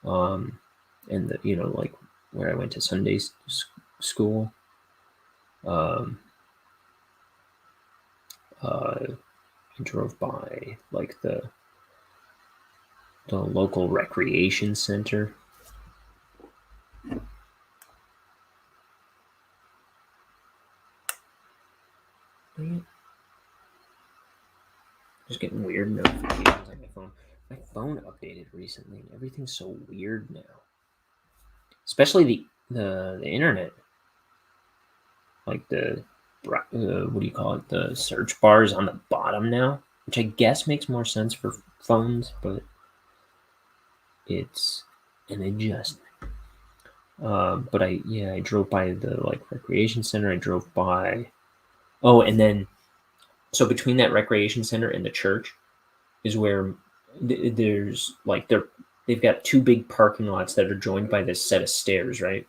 and like where I went to Sunday school. I drove by like the local recreation center. Just getting weird notifications on my phone. My phone updated recently, and everything's so weird now. Especially the internet, like the what do you call it? The search bar is on the bottom now, which I guess makes more sense for phones, but it's an adjustment. But I drove by the like recreation center. I drove by. Oh, and then so between that recreation center and the church is where there's like they've got 2 big parking lots that are joined by this set of stairs, right?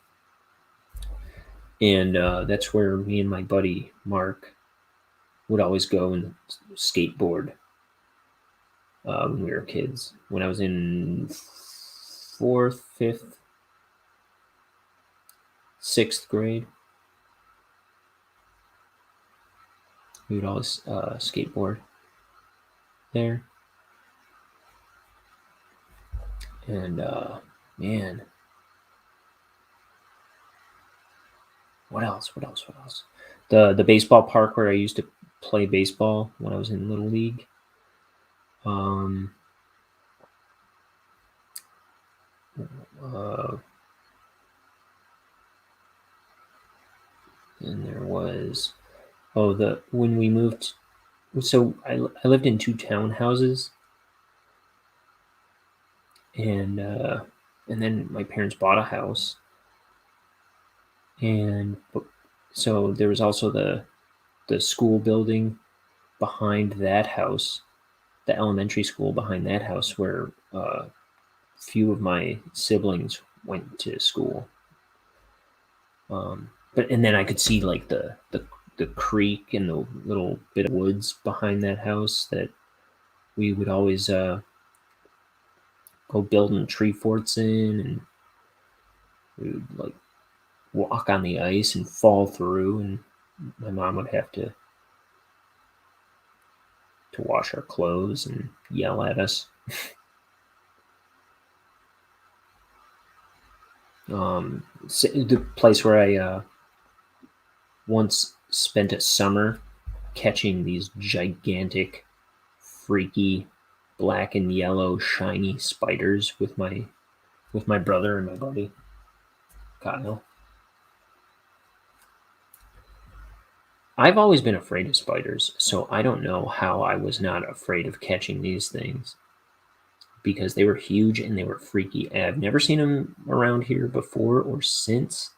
And that's where me and my buddy Mark would always go and skateboard when we were kids. When I was in 4th, 5th, 6th grade, we would always skateboard there. And man, What else? The baseball park where I used to play baseball when I was in Little League. And there was when we moved. So I lived in 2 townhouses, and then my parents bought a house, and so there was also the school building behind that house, the elementary school behind that house where few of my siblings went to school. And then I could see like the creek and the little bit of woods behind that house that we would always go building tree forts in, and we would like walk on the ice and fall through, and my mom would have to wash our clothes and yell at us. The place where I once spent a summer catching these gigantic, freaky, black and yellow, shiny spiders with my brother and my buddy Kyle. I've always been afraid of spiders, so I don't know how I was not afraid of catching these things, because they were huge and they were freaky. And I've never seen them around here before or since.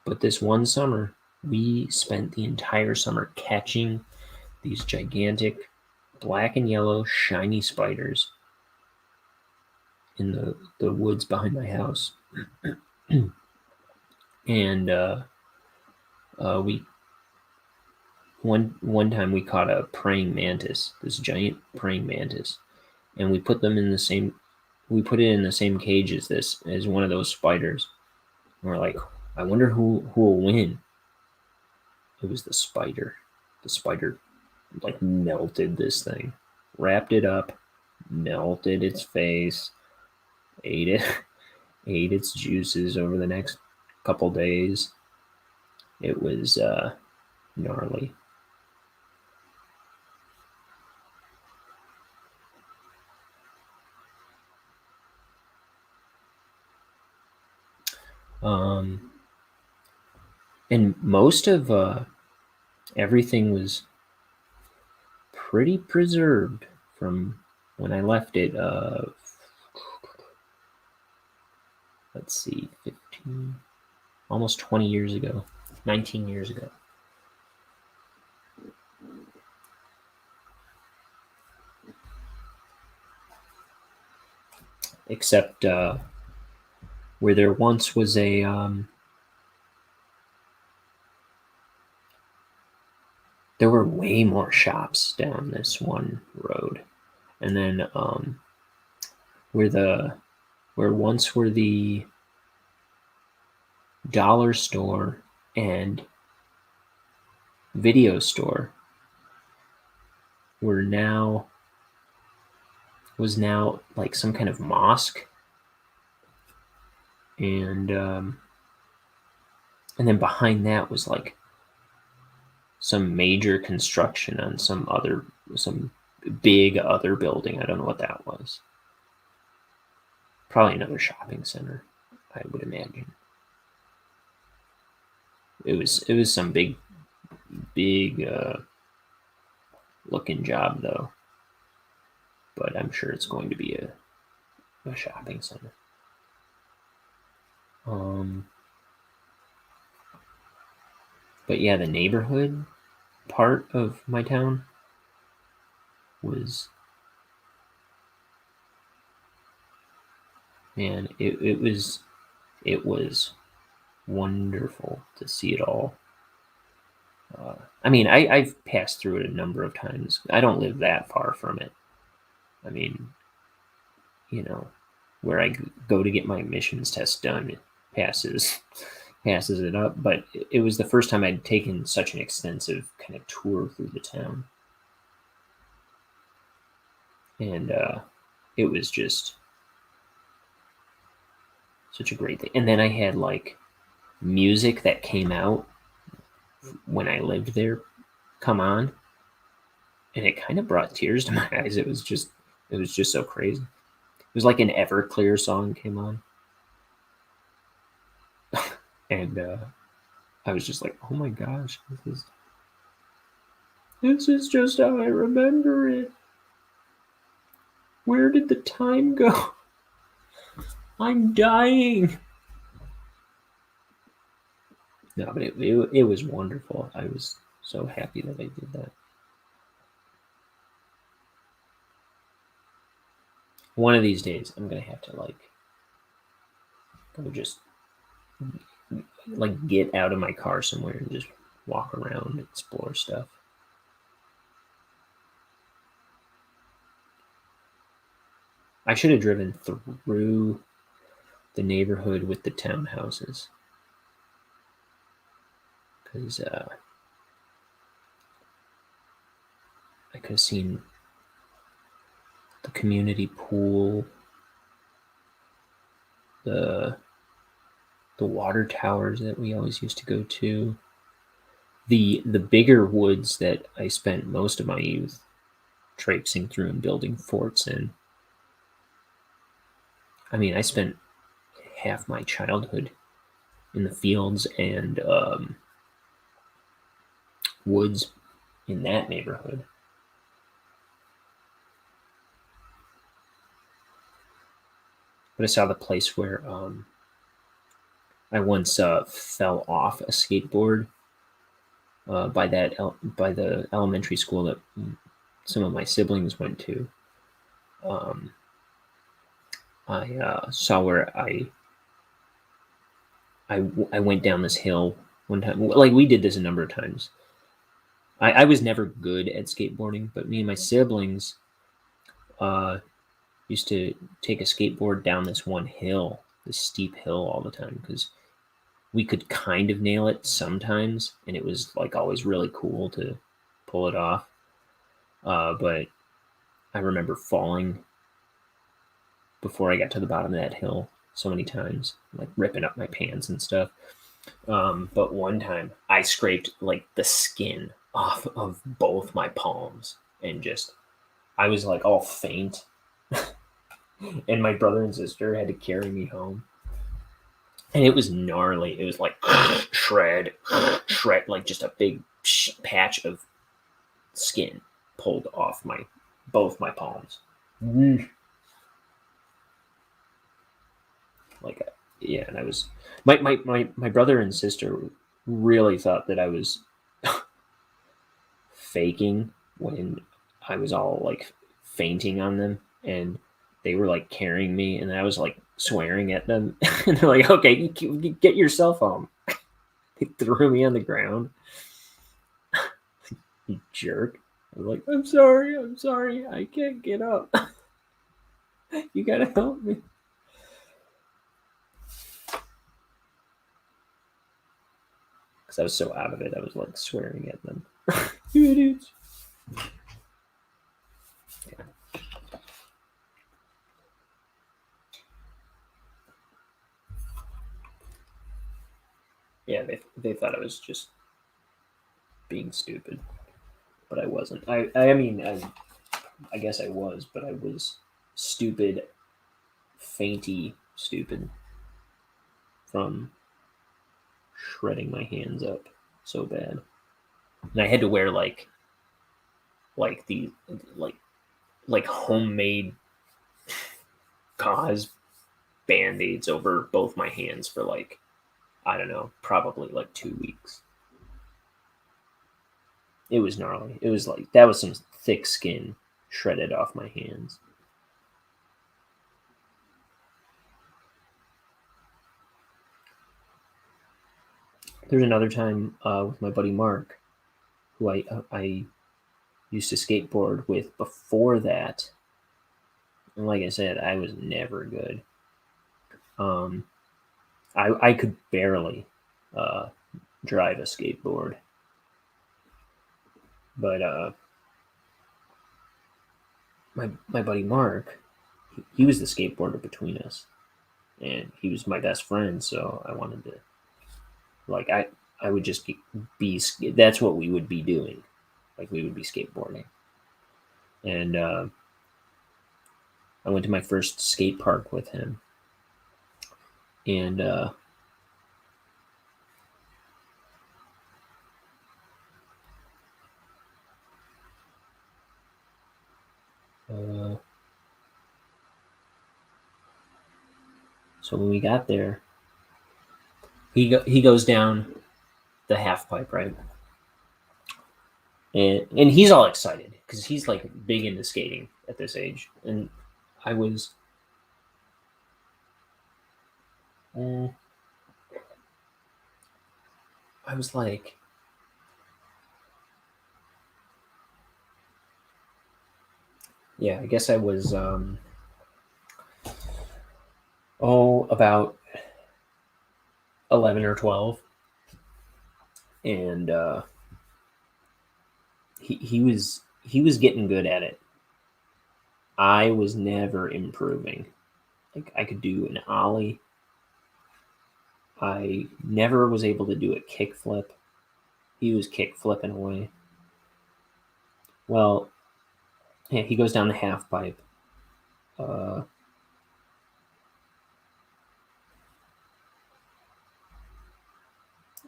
But this one summer, we spent the entire summer catching these gigantic black and yellow shiny spiders in the woods behind my house. And we one time we caught a praying mantis, this giant praying mantis, and we put it in the same cage as one of those spiders. And we're like, I wonder who will win. It was the spider. The spider like melted this thing, wrapped it up, melted its face, ate it, ate its juices over the next couple days. It was gnarly. And most of everything was pretty preserved from when I left it. Let's see, 15, almost 20 years ago, 19 years ago. Except where there once was a there were way more shops down this one road, and then where once were the dollar store and video store was now like some kind of mosque, and then behind that was like some major construction on some big other building. I don't know what that was. Probably another shopping center, I would imagine. It was some big looking job though. But I'm sure it's going to be a shopping center. But yeah, the neighborhood part of my town was, man, it was wonderful to see it all. I mean, I've passed through it a number of times. I don't live that far from it. I mean, where I go to get my emissions test done, it passes it up. But it was the first time I'd taken such an extensive kind of tour through the town. And it was just such a great thing. And then I had like music that came out when I lived there come on, and it kind of brought tears to my eyes. It was just so crazy. It was like an Everclear song came on, and I was just like, "Oh my gosh, this is just how I remember it. Where did the time go? I'm dying." No, but it was wonderful. I was so happy that I did that. One of these days, I'm gonna have to go just get out of my car somewhere and just walk around, explore stuff. I should have driven through the neighborhood with the townhouses, because I could have seen the community pool, the water towers that we always used to go to, the bigger woods that I spent most of my youth traipsing through and building forts in. I mean, I spent half my childhood in the fields and woods in that neighborhood. But I saw the place where I once fell off a skateboard by the elementary school that some of my siblings went to. I saw where I went down this hill one time. Like, we did this a number of times. I was never good at skateboarding, but me and my siblings used to take a skateboard down this one hill, this steep hill, all the time, because we could kind of nail it sometimes, and it was like always really cool to pull it off. But I remember falling before I got to the bottom of that hill so many times, like ripping up my pants and stuff. But one time I scraped like the skin off of both my palms, and I was like all faint. And my brother and sister had to carry me home. And it was gnarly. It was like shred, like just a big patch of skin pulled off both my palms. Like, yeah, and I was my brother and sister really thought that I was faking when I was all like fainting on them, and they were like carrying me, and I was like swearing at them, and they're like, "Okay, you get yourself home." They threw me on the ground. You jerk! I was like, I'm sorry, I can't get up. You gotta help me." Because I was so out of it, I was like swearing at them. You idiots! Yeah. Yeah, they thought I was just being stupid, but I wasn't. I mean, I guess I was, but I was stupid, fainty stupid from shredding my hands up so bad, and I had to wear like the homemade gauze band-aids over both my hands for like, I don't know, probably like 2 weeks. It was gnarly. It was like, that was some thick skin shredded off my hands. There's another time with my buddy Mark, who I used to skateboard with before that. And like I said, I was never good. I could barely drive a skateboard. But my buddy Mark, he was the skateboarder between us, and he was my best friend. So I wanted to Like I would just be that's what we would be doing. Like we would be skateboarding. And I went to my first skate park with him. And so when we got there, he goes down the half pipe, right? And he's all excited because he's like big into skating at this age. And I was I was like, yeah, I guess I was about 11 or 12. And he was getting good at it. I was never improving. Like I could do an ollie. I never was able to do a kickflip. He was kick flipping away. Well, yeah, he goes down the half pipe.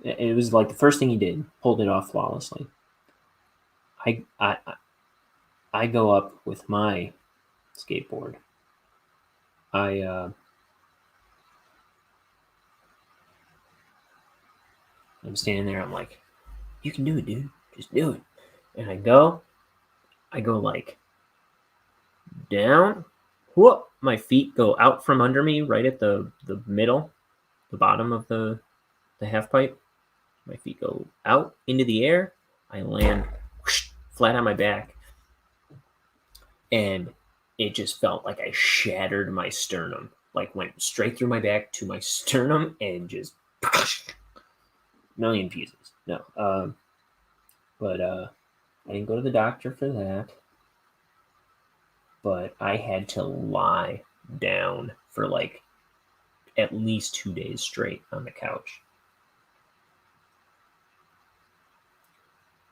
It was like the first thing he did, pulled it off flawlessly. I I I go up with my skateboard. I'm standing there. I'm like, you can do it, dude. Just do it. And I go like down. Whoop! My feet go out from under me, right at the middle, the bottom of the half pipe. My feet go out into the air. I land whoosh, flat on my back, and it just felt like I shattered my sternum. Like went straight through my back to my sternum and just million pieces. No, but I didn't go to the doctor for that. But I had to lie down for like at least 2 days straight on the couch.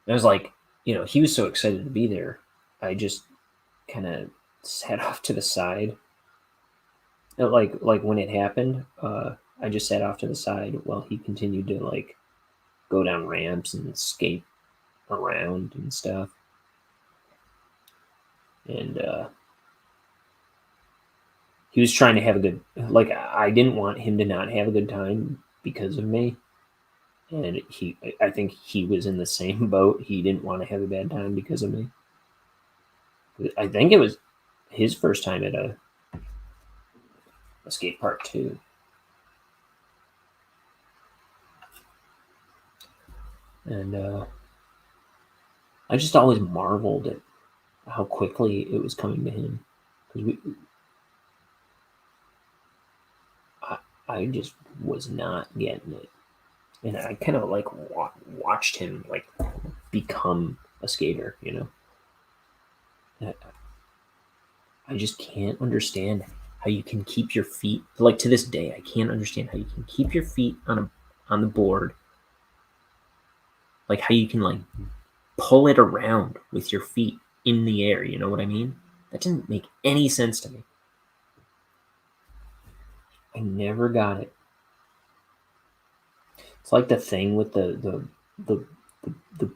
And I was like, he was so excited to be there. I just kind of sat off to the side. Like when it happened, I just sat off to the side while he continued to like go down ramps and skate around and stuff. And he was trying to have a good, like I didn't want him to not have a good time because of me. And I think he was in the same boat. He didn't want to have a bad time because of me. I think it was his first time at a skate park too. And I just always marveled at how quickly it was coming to him. Because I just was not getting it. And I kind of like watched him like become a skater, I just can't understand how you can keep your feet, like to this day I can't understand how you can keep your feet on the board, like how you can like pull it around with your feet in the air, you know what I mean? That didn't make any sense to me. I never got it. It's like the thing with the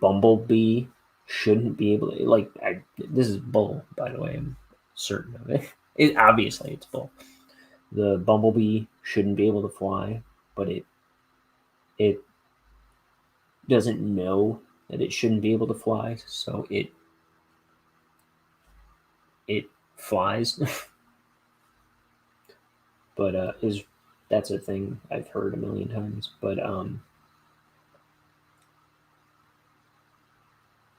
bumblebee shouldn't be able to, like, this is bull, by the way, I'm certain of it. Obviously it's bull. The bumblebee shouldn't be able to fly, but it doesn't know that it shouldn't be able to fly, so it flies. But that's a thing I've heard a million times. But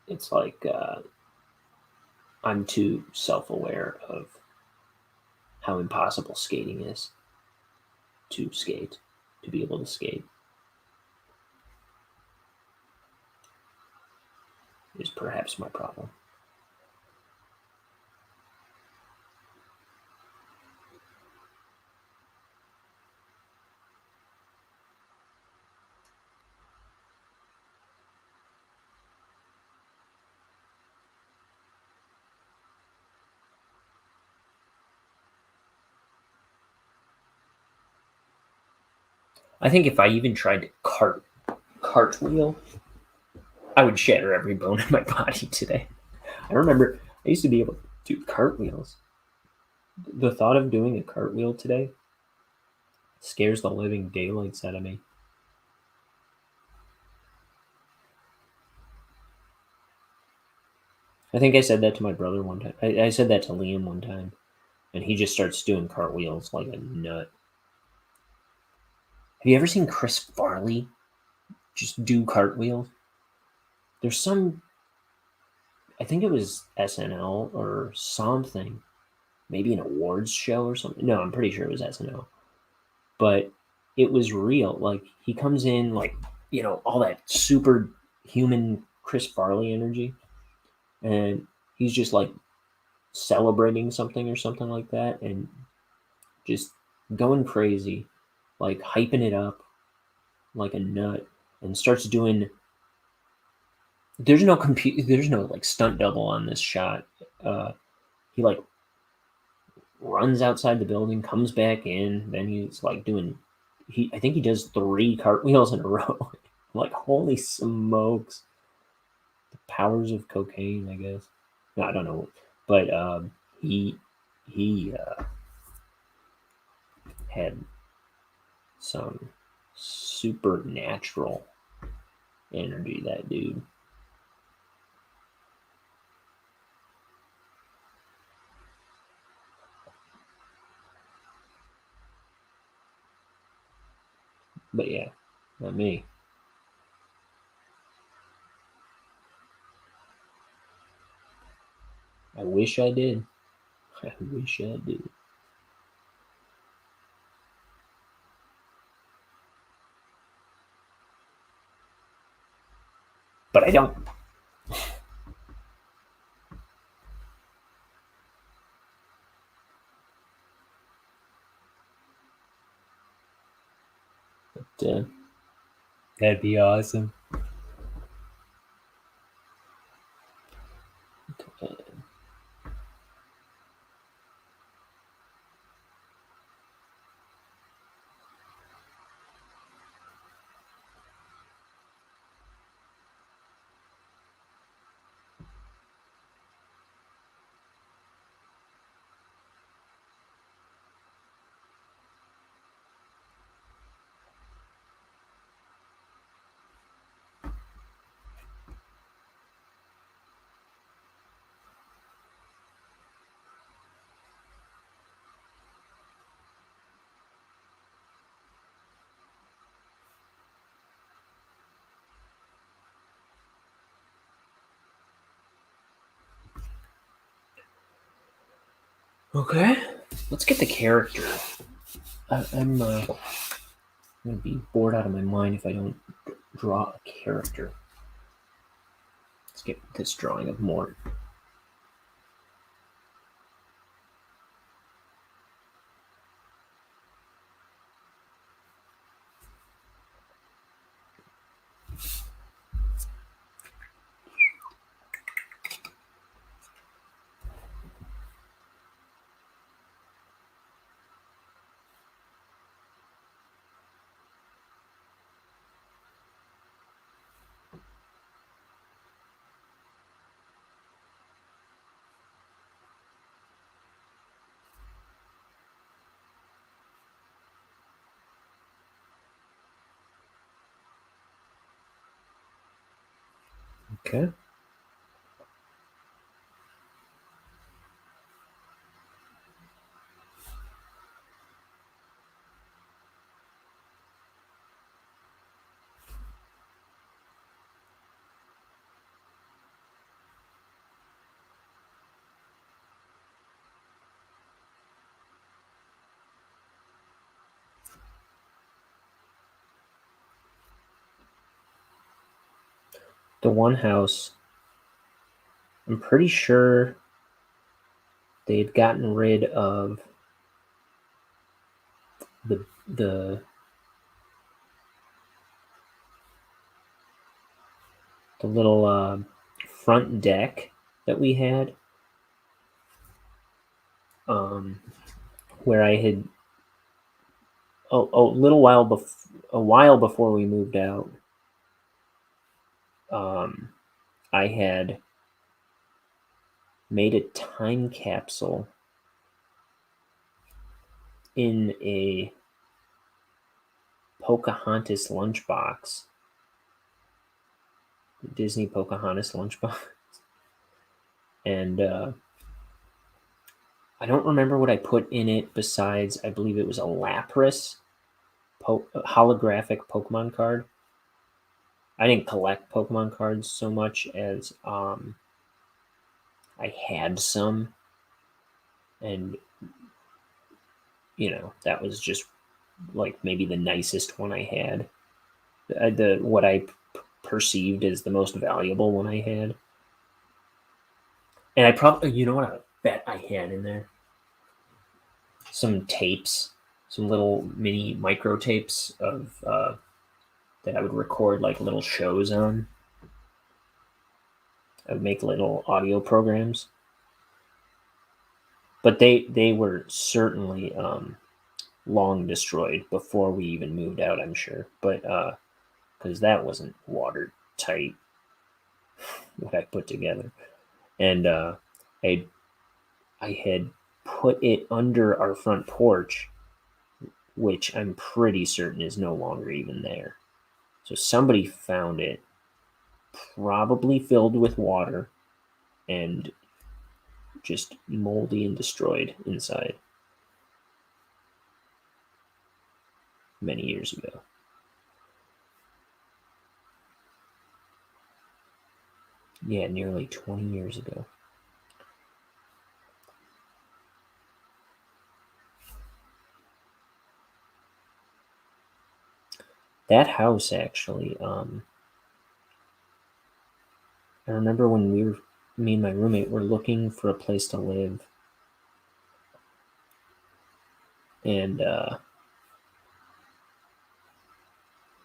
it's like I'm too self-aware of how impossible skating is to skate, to be able to skate. Is perhaps my problem. I think if I even tried to cartwheel, I would shatter every bone in my body today. I remember I used to be able to do cartwheels. The thought of doing a cartwheel today scares the living daylights out of me. I think I said that to my brother one time. I said that to Liam one time, and he just starts doing cartwheels like a nut. Have you ever seen Chris Farley just do cartwheels? There's some, I think it was SNL or something, maybe an awards show or something. No, I'm pretty sure it was SNL. But it was real. Like, he comes in, like, all that super human Chris Farley energy, and he's just like celebrating something or something like that, and just going crazy, like hyping it up like a nut, and starts doing. There's no like stunt double on this shot. He like runs outside the building, comes back in, then he's like doing. I think he does 3 cartwheels in a row. Like, holy smokes! The powers of cocaine, I guess. No, I don't know, but he he had some supernatural energy. That dude. But yeah, not me. I wish I did. I wish I did. But I don't. But that'd be awesome. Okay, let's get the character. I'm gonna be bored out of my mind if I don't draw a character. Let's get this drawing of Mort. Okay. The one house, I'm pretty sure they had gotten rid of the little front deck that we had, um, where I had little while before we moved out, I had made a time capsule in a Pocahontas lunchbox, Disney Pocahontas lunchbox, and I don't remember what I put in it besides, I believe it was a Lapras holographic Pokemon card. I didn't collect Pokemon cards so much as I had some, and that was just like maybe the nicest one I had, the what I perceived as the most valuable one I had. And I probably, you know what I bet I had in there? Some tapes, some little mini micro tapes of that I would record like little shows on. I would make little audio programs, but they were certainly long destroyed before we even moved out, I'm sure. But because that wasn't watertight, what I put together, and I had put it under our front porch, which I'm pretty certain is no longer even there. So somebody found it, probably filled with water and just moldy and destroyed inside many years ago. Yeah, nearly 20 years ago. That house, actually, I remember when me and my roommate were looking for a place to live, and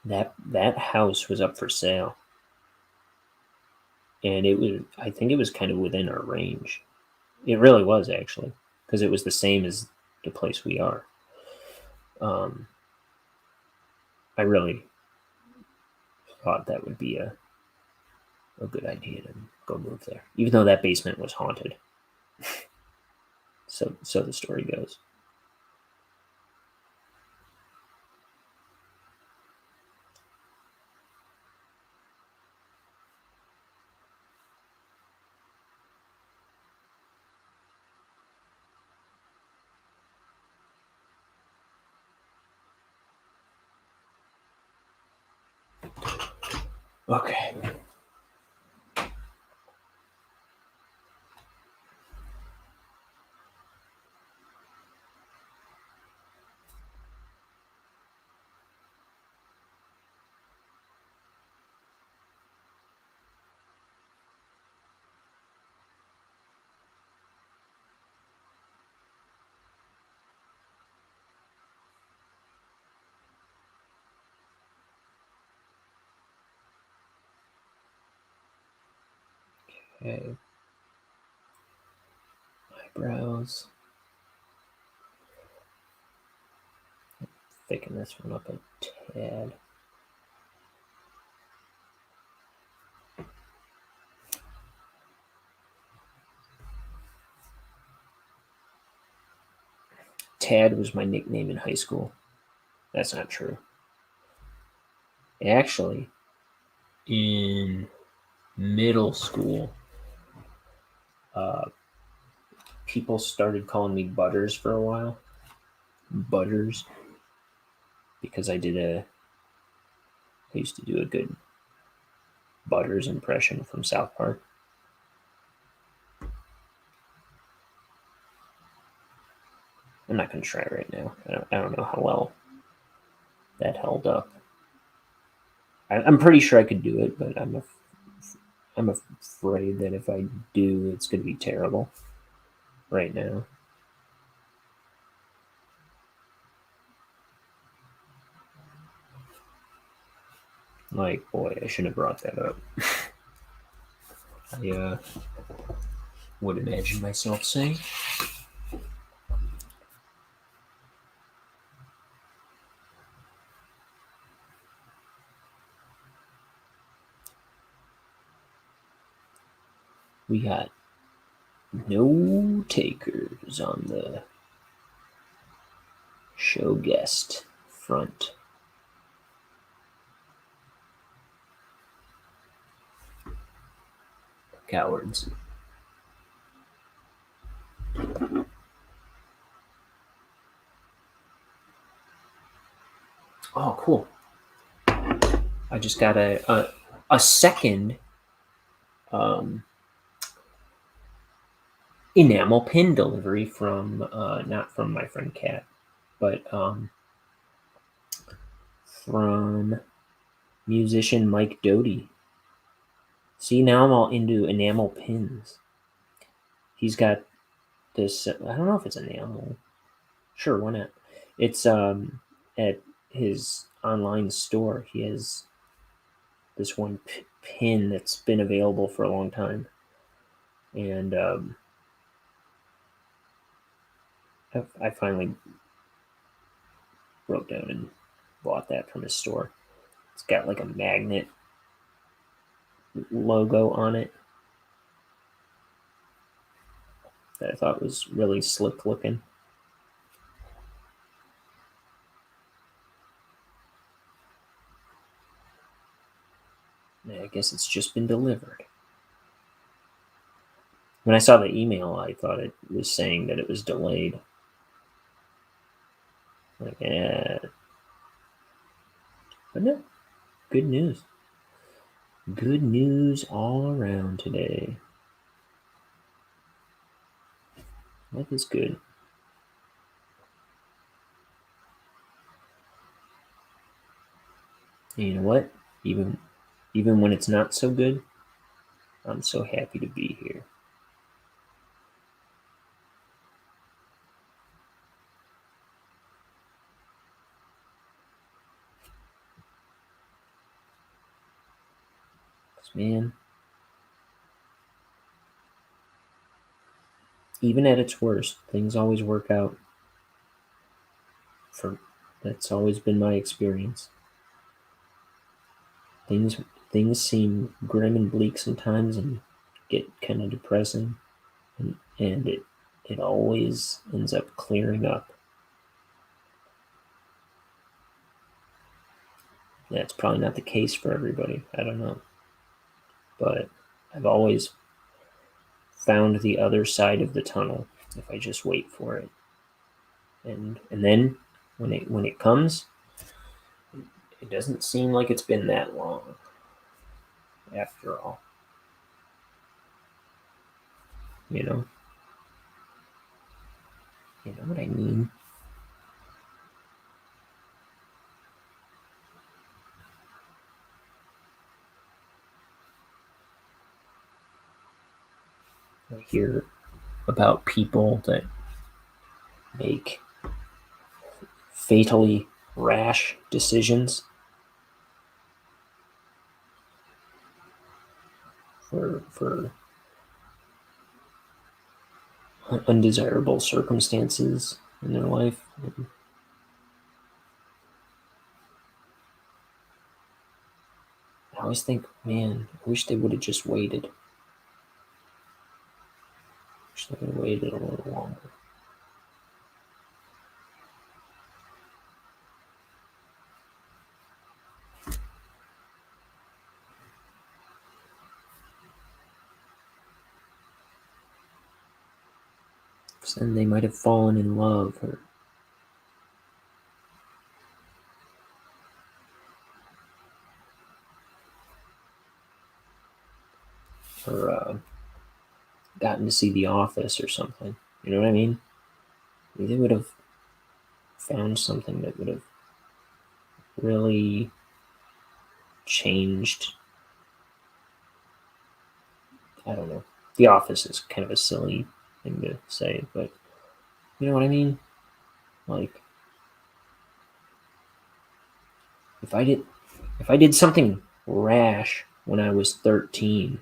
that house was up for sale, and I think it was kind of within our range. It really was, actually, because it was the same as the place we are. I really thought that would be a good idea to go move there, even though that basement was haunted. So the story goes. Okay. Okay. Eyebrows. Thicken this one up a tad. Tad was my nickname in high school. That's not true. Actually, in middle school, people started calling me Butters for a while. Butters. Because I used to do a good Butters impression from South Park. I'm not going to try right now. I don't know how well that held up. I'm pretty sure I could do it, but I'm afraid that if I do, it's going to be terrible right now. Like, boy, I shouldn't have brought that up. I would imagine myself saying. We got no takers on the show guest front. Cowards. Oh, cool. I just got a second enamel pin delivery from not from my friend Kat, but from musician Mike Doty. See, now I'm all into enamel pins. He's got this. I don't know if it's enamel. Sure, why not? It's at his online store. He has this one pin that's been available for a long time, and I finally broke down and bought that from his store. It's got like a magnet logo on it that I thought was really slick looking. I guess it's just been delivered. When I saw the email, I thought it was saying that it was delayed. Like, but no, good news. Good news all around today. Life is good. And you know what? Even when it's not so good, I'm so happy to be here. Man, even at its worst, things always work out. That's always been my experience. Things seem grim and bleak sometimes and get kind of depressing, and it always ends up clearing up. That's probably not the case for everybody. I don't know, but I've always found the other side of the tunnel if I just wait for it. And then when it comes, it doesn't seem like it's been that long after all. You know what I mean? I hear about people that make fatally rash decisions for undesirable circumstances in their life. I always think, man, I wish they would have just waited. I wish they would have waited a little longer. Because then they might have fallen in love or gotten to see The Office or something. You know what I mean? They would have found something that would have really changed. I don't know. The Office is kind of a silly thing to say, but you know what I mean? Like, if I did something rash when I was 13,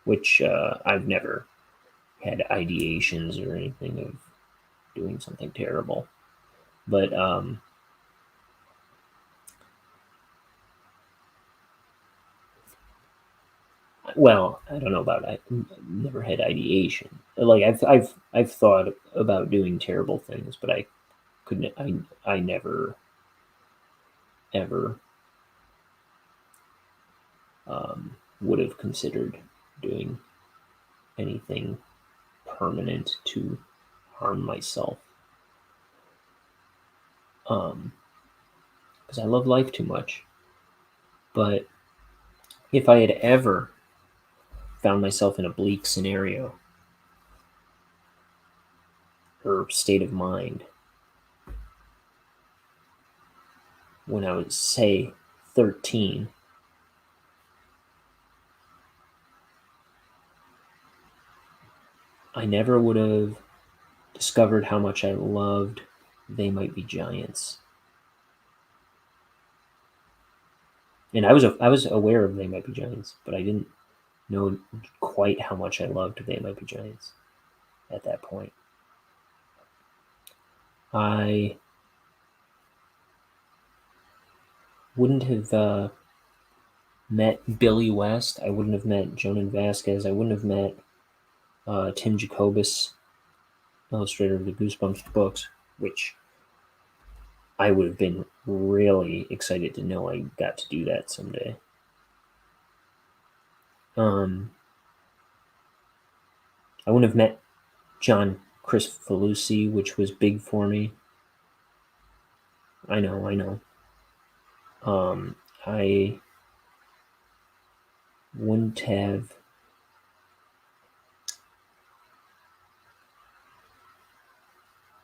which I've never had ideations or anything of doing something terrible, but well, I don't know about I never had ideation. Like I've thought about doing terrible things, but I couldn't. I never ever would have considered doing anything permanent to harm myself. Because I love life too much. But if I had ever found myself in a bleak scenario or state of mind when I was, say, 13, I never would have discovered how much I loved They Might Be Giants. And I was aware of They Might Be Giants, but I didn't know quite how much I loved They Might Be Giants at that point. I wouldn't have met Billy West. I wouldn't have met Jonan Vasquez. I wouldn't have met Tim Jacobus, illustrator of the Goosebumps books, which I would have been really excited to know I got to do that someday. I wouldn't have met John Cristofalusi, which was big for me. I know. I wouldn't have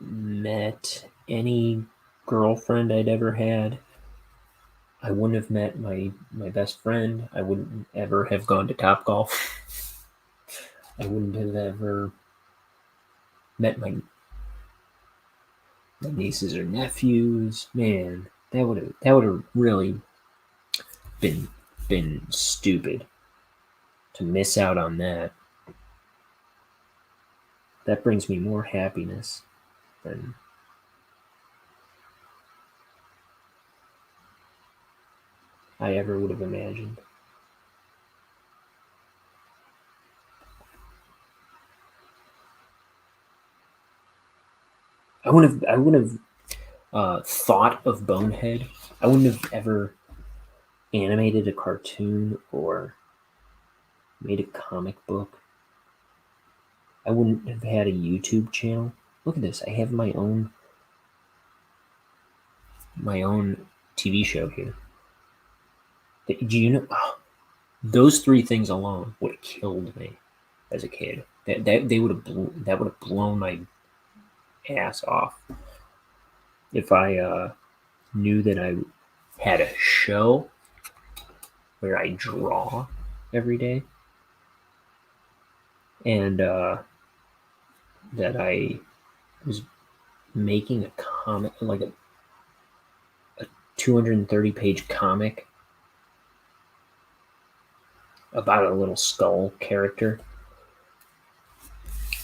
met any girlfriend I'd ever had. I wouldn't have met my best friend. I wouldn't ever have gone to Topgolf. I wouldn't have ever met my nieces or nephews. Man, that would have really been stupid to miss out on that. That brings me more happiness than I ever would have imagined. I wouldn't have thought of Bonehead. I wouldn't have ever animated a cartoon or made a comic book. I wouldn't have had a YouTube channel. Look at this. I have my own TV show here. Do you know? Oh, those three things alone would have killed me as a kid. That would have blown my ass off if I knew that I had a show where I draw every day and that I was making a comic, like a 230-page comic about a little skull character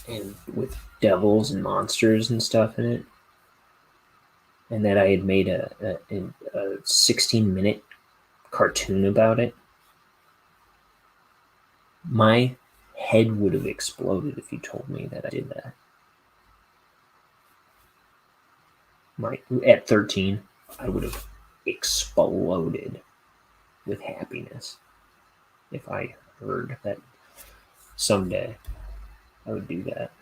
and with devils and monsters and stuff in it, and that I had made a 16-minute cartoon about it. My head would have exploded if you told me that I did that. At 13, I would have exploded with happiness if I heard that someday I would do that.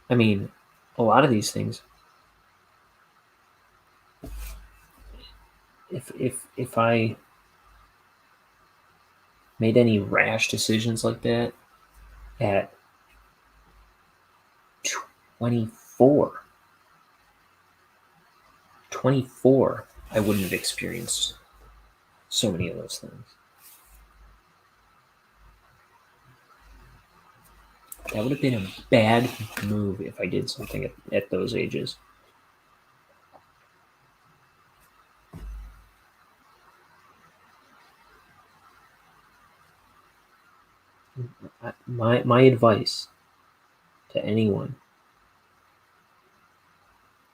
I mean, a lot of these things, if I made any rash decisions like that at 24, I wouldn't have experienced so many of those things. That would have been a bad move if I did something at those ages. My advice to anyone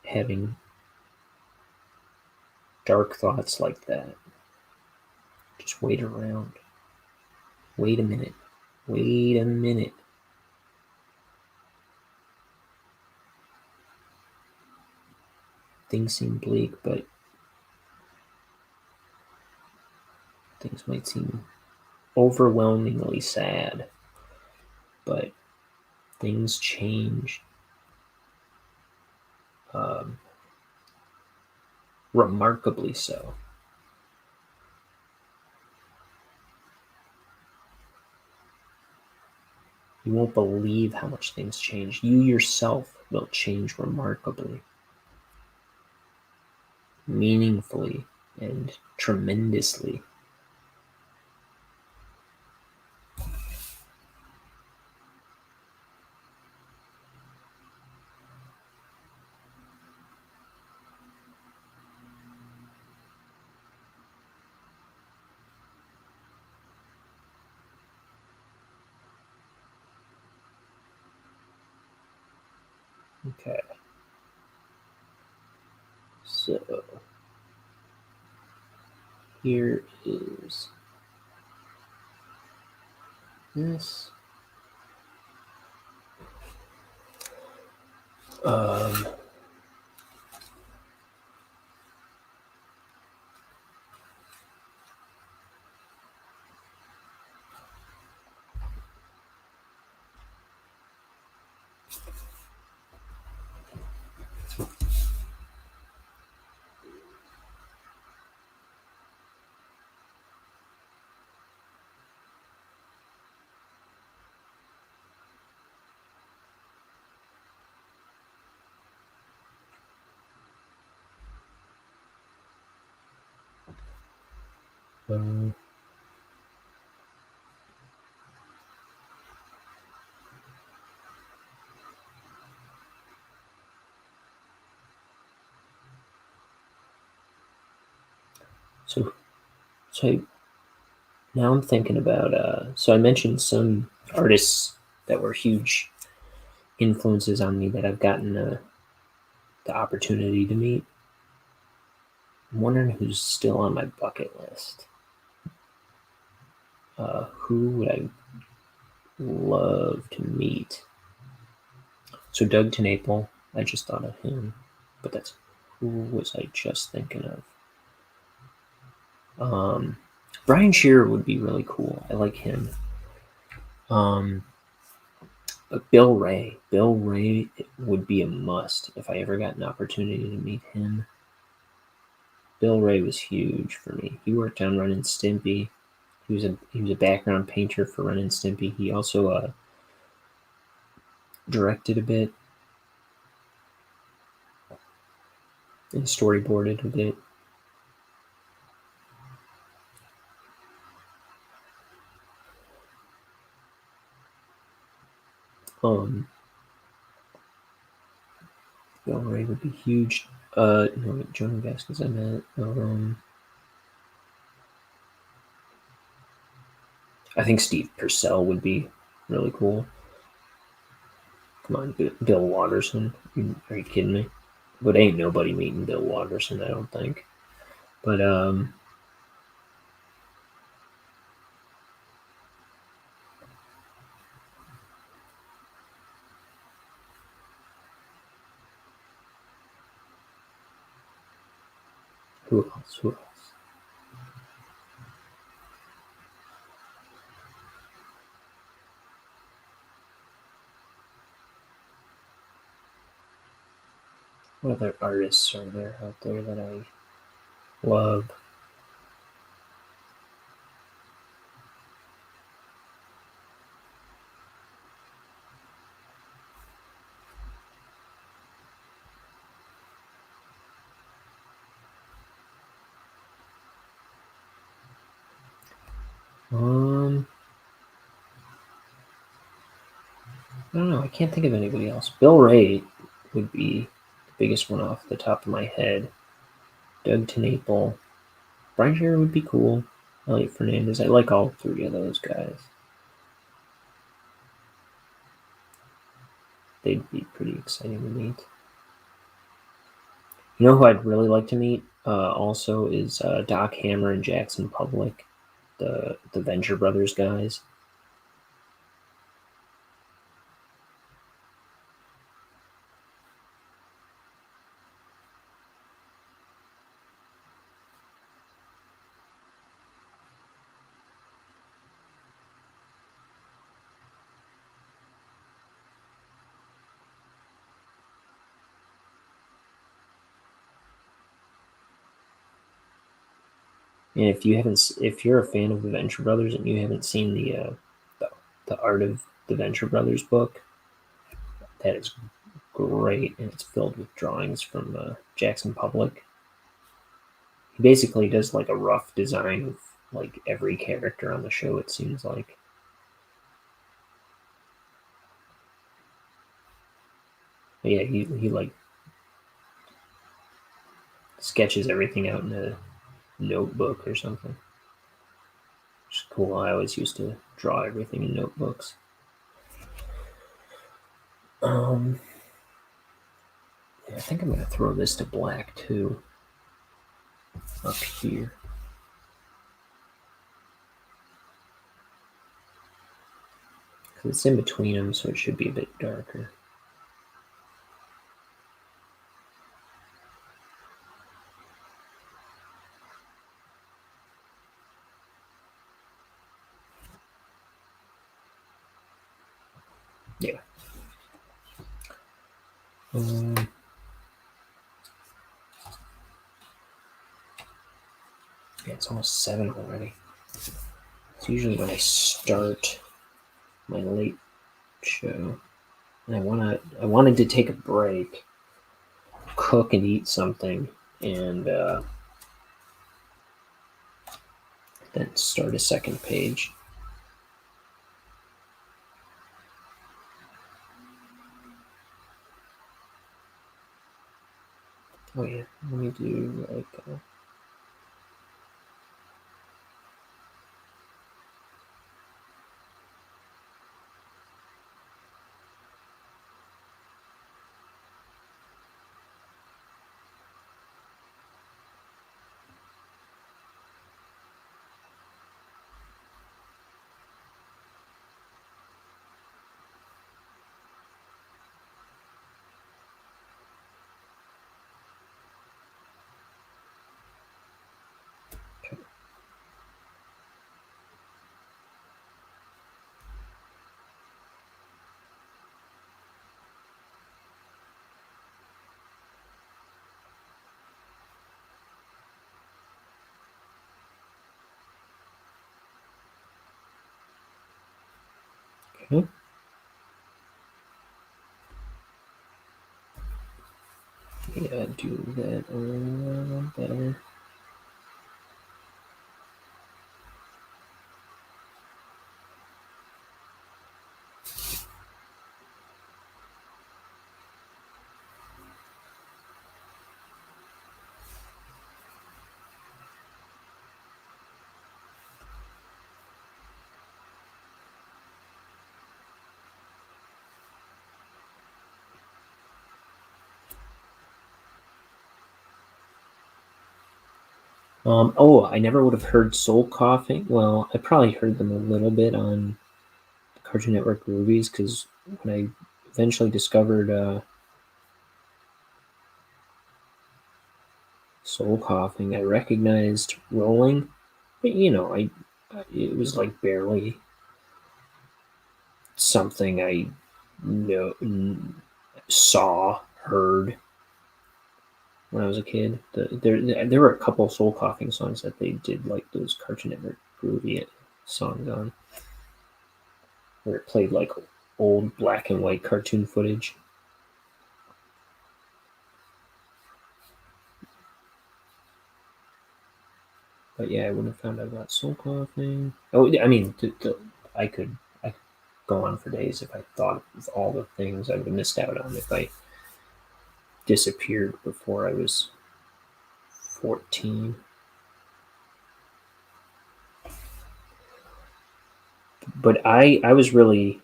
having dark thoughts like that Just wait around. Wait a minute. Wait a minute. Things seem bleak, but things might seem overwhelmingly sad. But things change remarkably so. You won't believe how much things change. You yourself will change remarkably, meaningfully, and tremendously. Okay. So here is this. Um, so, so now I'm thinking about. So I mentioned some artists that were huge influences on me that I've gotten the opportunity to meet. I'm wondering who's still on my bucket list. Who would I love to meet? So Doug TenNapel, I just thought of him, but that's who was I just thinking of? Brian Shearer would be really cool. I like him. But Bill Ray would be a must if I ever got an opportunity to meet him. Bill Ray was huge for me. He worked on Ren and Stimpy. He was a background painter for Ren and Stimpy. He also directed a bit and storyboarded a bit. Bill Ray would be huge. No, Joan Vasquez I met. I think Steve Purcell would be really cool. Come on, Bill Watterson. Are you kidding me? But ain't nobody meeting Bill Watterson, I don't think. But who else? What other artists are there out there that I love? I don't know. I can't think of anybody else. Bill Ray would be the biggest one off the top of my head. Doug TenNapel. Brian Shearer would be cool. Elliot Fernandez. I like all three of those guys. They'd be pretty exciting to meet. You know who I'd really like to meet also is Doc Hammer and Jackson Public. the Venture Brothers guys. And if you're a fan of the Venture Brothers and you haven't seen the Art of the Venture Brothers book, that is great, and it's filled with drawings from Jackson Public. He basically does like a rough design of like every character on the show. It seems like. But yeah, he like sketches everything out in a notebook or something. Which is cool. I always used to draw everything in notebooks. Yeah, I think I'm gonna throw this to black too. Up here. Because it's in between them, so it should be a bit darker. Yeah. Yeah, it's almost 7 already. It's usually when I start my late show. And I wanted to take a break, cook and eat something, and then start a second page. Oh yeah, let me do like. Okay. Yeah, do that a little better. I never would have heard Soul Coughing. Well, I probably heard them a little bit on Cartoon Network movies because when I eventually discovered Soul Coughing, I recognized Rolling, but it was like barely something I know saw heard when I was a kid. There were a couple Soul Coughing songs that they did like those Cartoon Network groovy songs on, where it played like old black and white cartoon footage. But yeah, I wouldn't have found out about Soul Coughing. Oh, I mean, I could go on for days if I thought of all the things I would have missed out on if I disappeared before I was 14. But I was really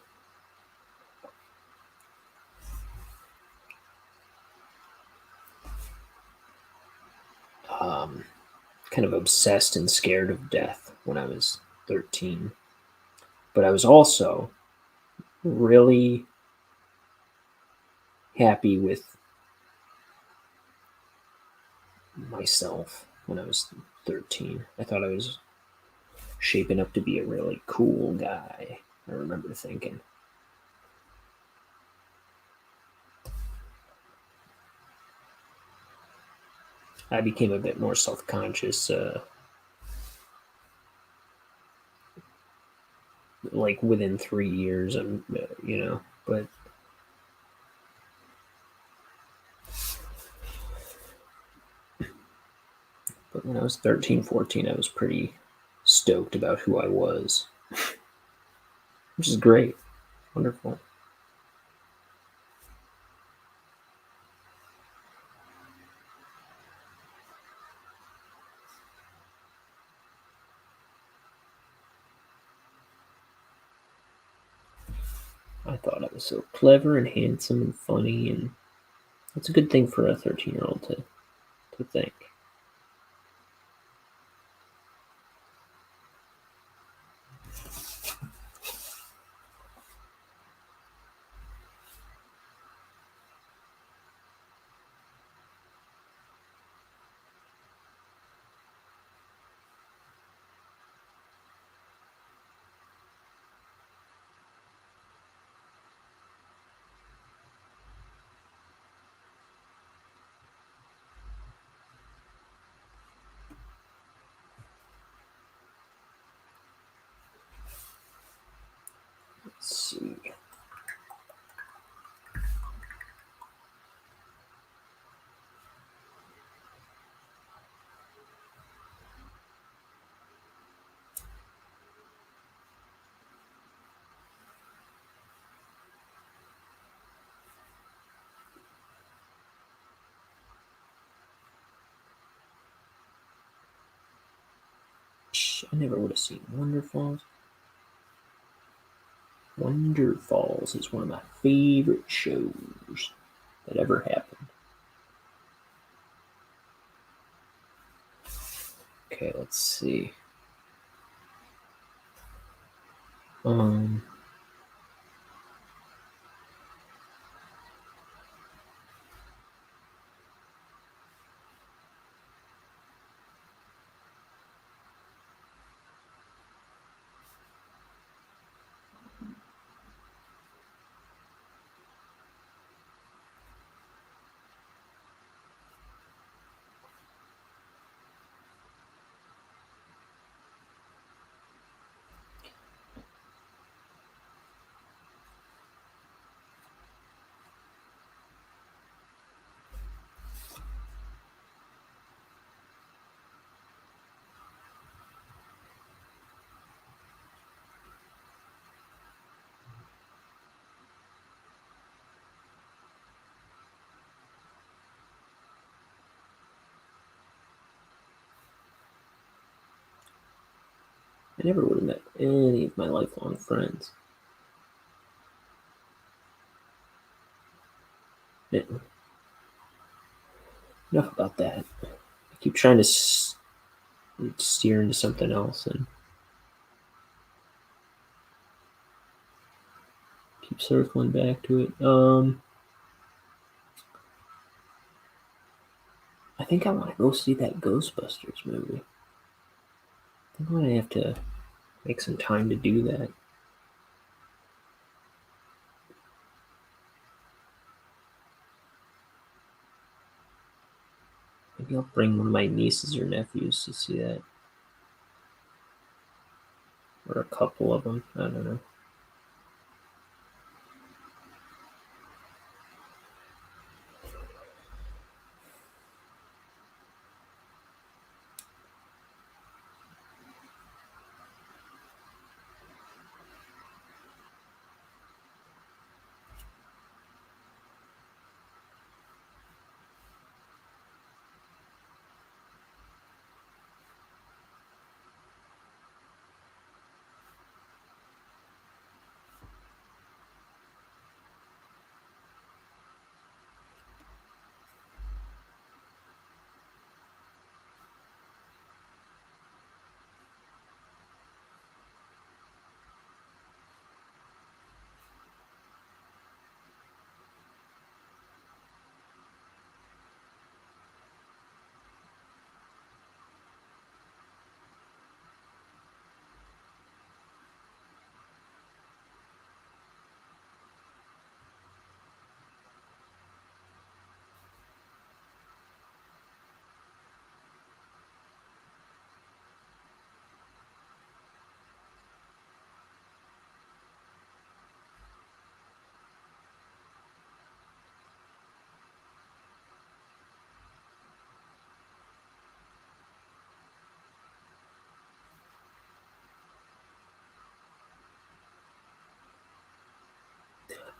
kind of obsessed and scared of death when I was 13. But I was also really happy with myself when I was 13. I thought I was shaping up to be a really cool guy, I remember thinking. I became a bit more self-conscious, like within 3 years, but when I was 13, 14, I was pretty stoked about who I was, which is great, wonderful. I thought I was so clever and handsome and funny, and that's a good thing for a 13-year-old to think. Let's see. I never would have seen Wonderfalls. Wonderfalls is one of my favorite shows that ever happened. Okay, let's see. Um, I never would have met any of my lifelong friends. Enough about that. I keep trying to steer into something else and keep circling back to it. I think I want to go see that Ghostbusters movie. I think I'm going to have to make some time to do that. Maybe I'll bring one of my nieces or nephews to see that. Or a couple of them. I don't know.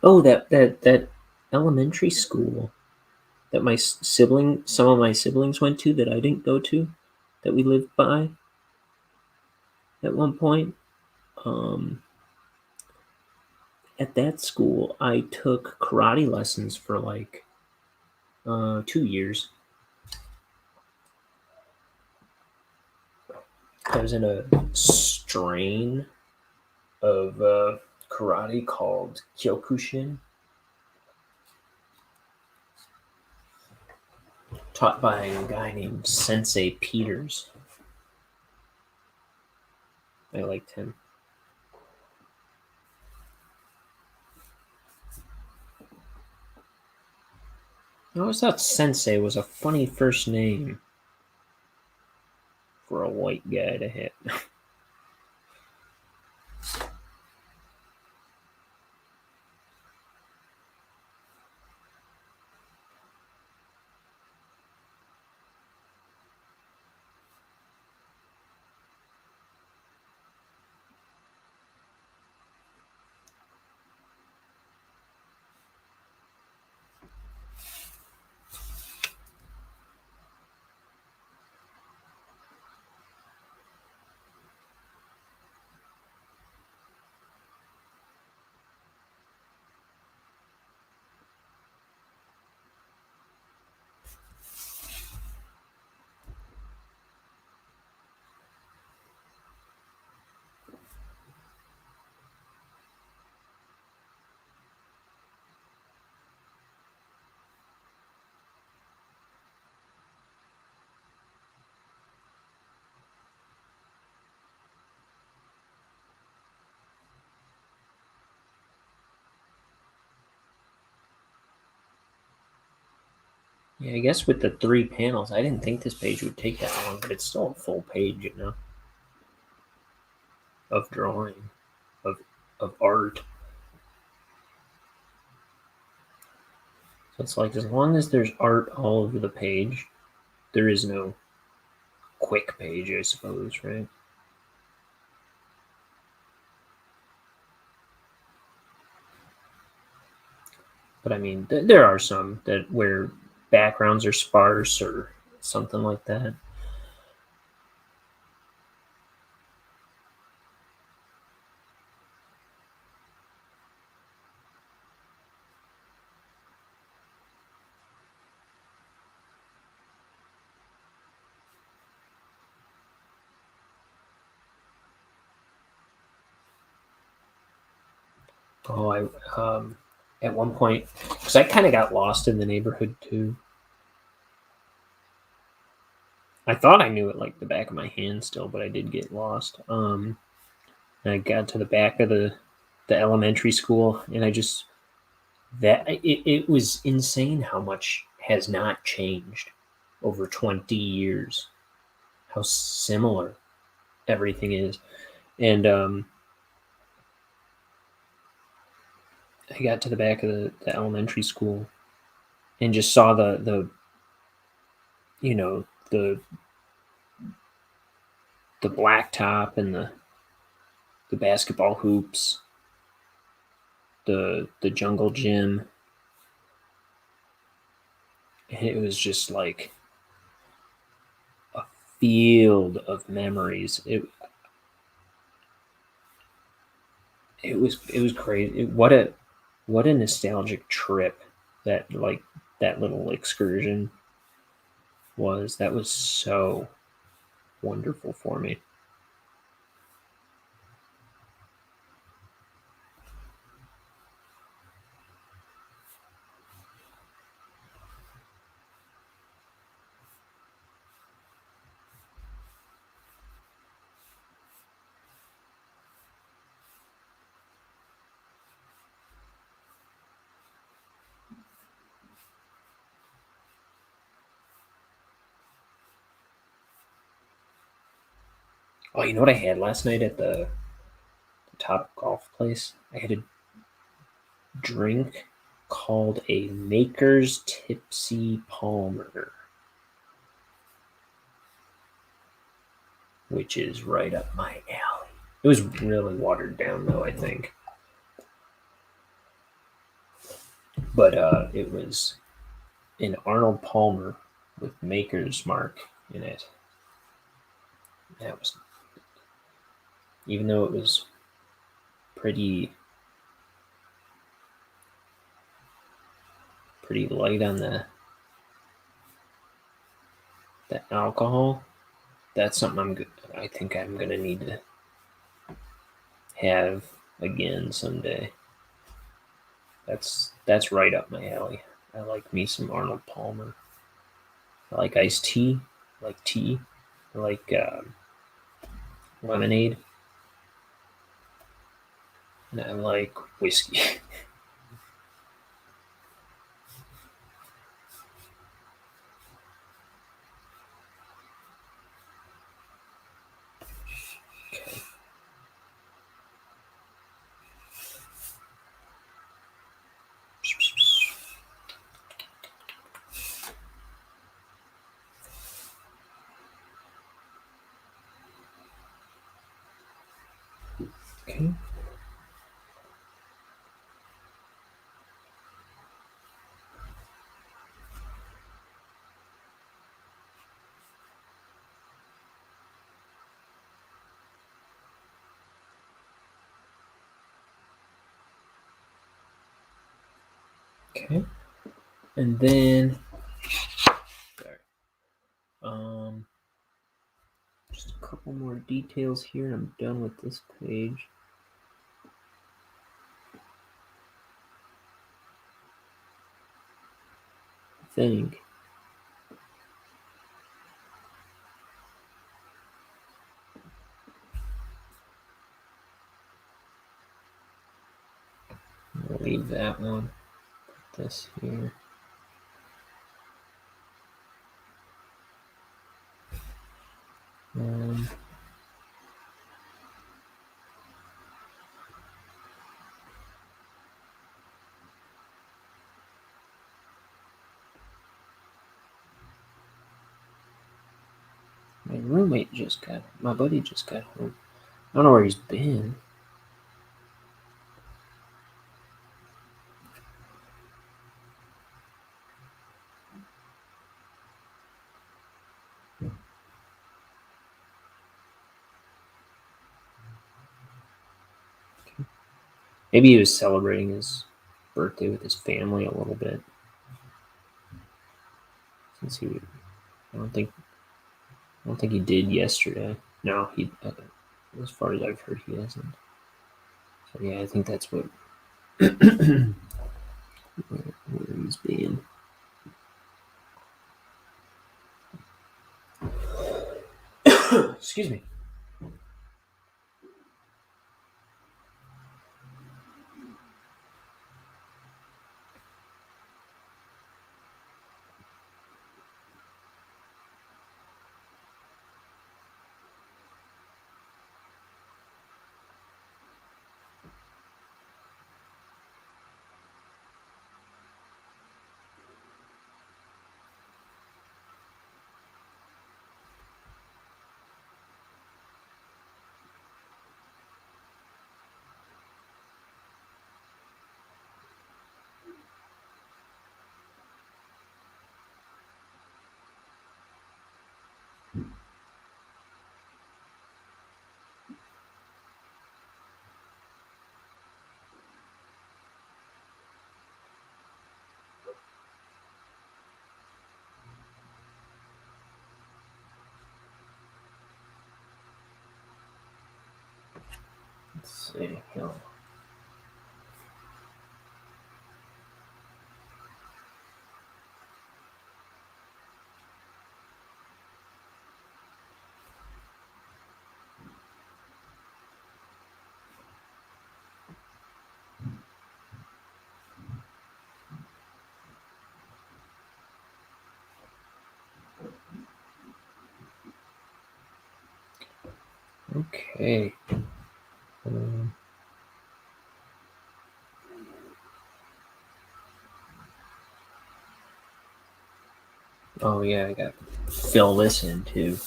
Oh, that elementary school that some of my siblings went to that I didn't go to, that we lived by at one point. At that school, I took karate lessons for like 2 years. I was in a strain of karate called Kyokushin, taught by a guy named Sensei Peters. I liked him. I always thought Sensei was a funny first name for a white guy to have. Yeah, I guess with the 3 panels, I didn't think this page would take that long, but it's still a full page, of drawing, of art. So it's like, as long as there's art all over the page, there is no quick page, I suppose, right? But I mean, there are some that where backgrounds are sparse or something like that. Oh, at one point, because I kind of got lost in the neighborhood too. I thought I knew it like the back of my hand still, but I did get lost. And I got to the back of the elementary school, and I just it was insane how much has not changed over 20 years. How similar everything is, and I got to the back of the elementary school and just saw the you know the blacktop and the basketball hoops, the jungle gym. And it was just like a field of memories. It was crazy. What a nostalgic trip that little excursion was. That was so wonderful for me. Oh, you know what I had last night at the top golf place? I had a drink called a Maker's Tipsy Palmer, which is right up my alley. It was really watered down, though, I think. but it was an Arnold Palmer with Maker's Mark in it. That was, even though it was pretty light on the alcohol. That's something I think I'm gonna need to have again someday. That's right up my alley. I like me some Arnold Palmer. I like iced tea. I like tea. I like lemonade. And I like whiskey. Okay. Okay. Okay. And then sorry. Just a couple more details here and I'm done with this page. I think. I'll leave that one. Put this here. My my buddy just got home. I don't know where he's been. Maybe he was celebrating his birthday with his family a little bit. Since I don't think he did yesterday. No, he. As far as I've heard, he hasn't. So yeah, I think that's what where he's been. Excuse me. Let's see. Okay. Oh yeah, I got to fill this in too.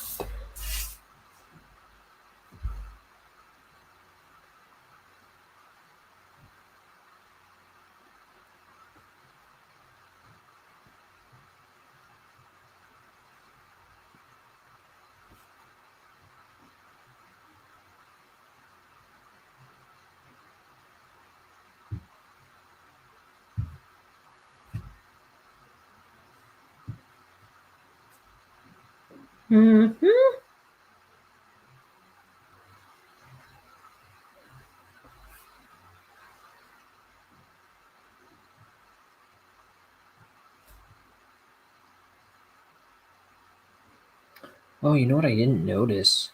Mm-hmm. Oh, you know what I didn't notice?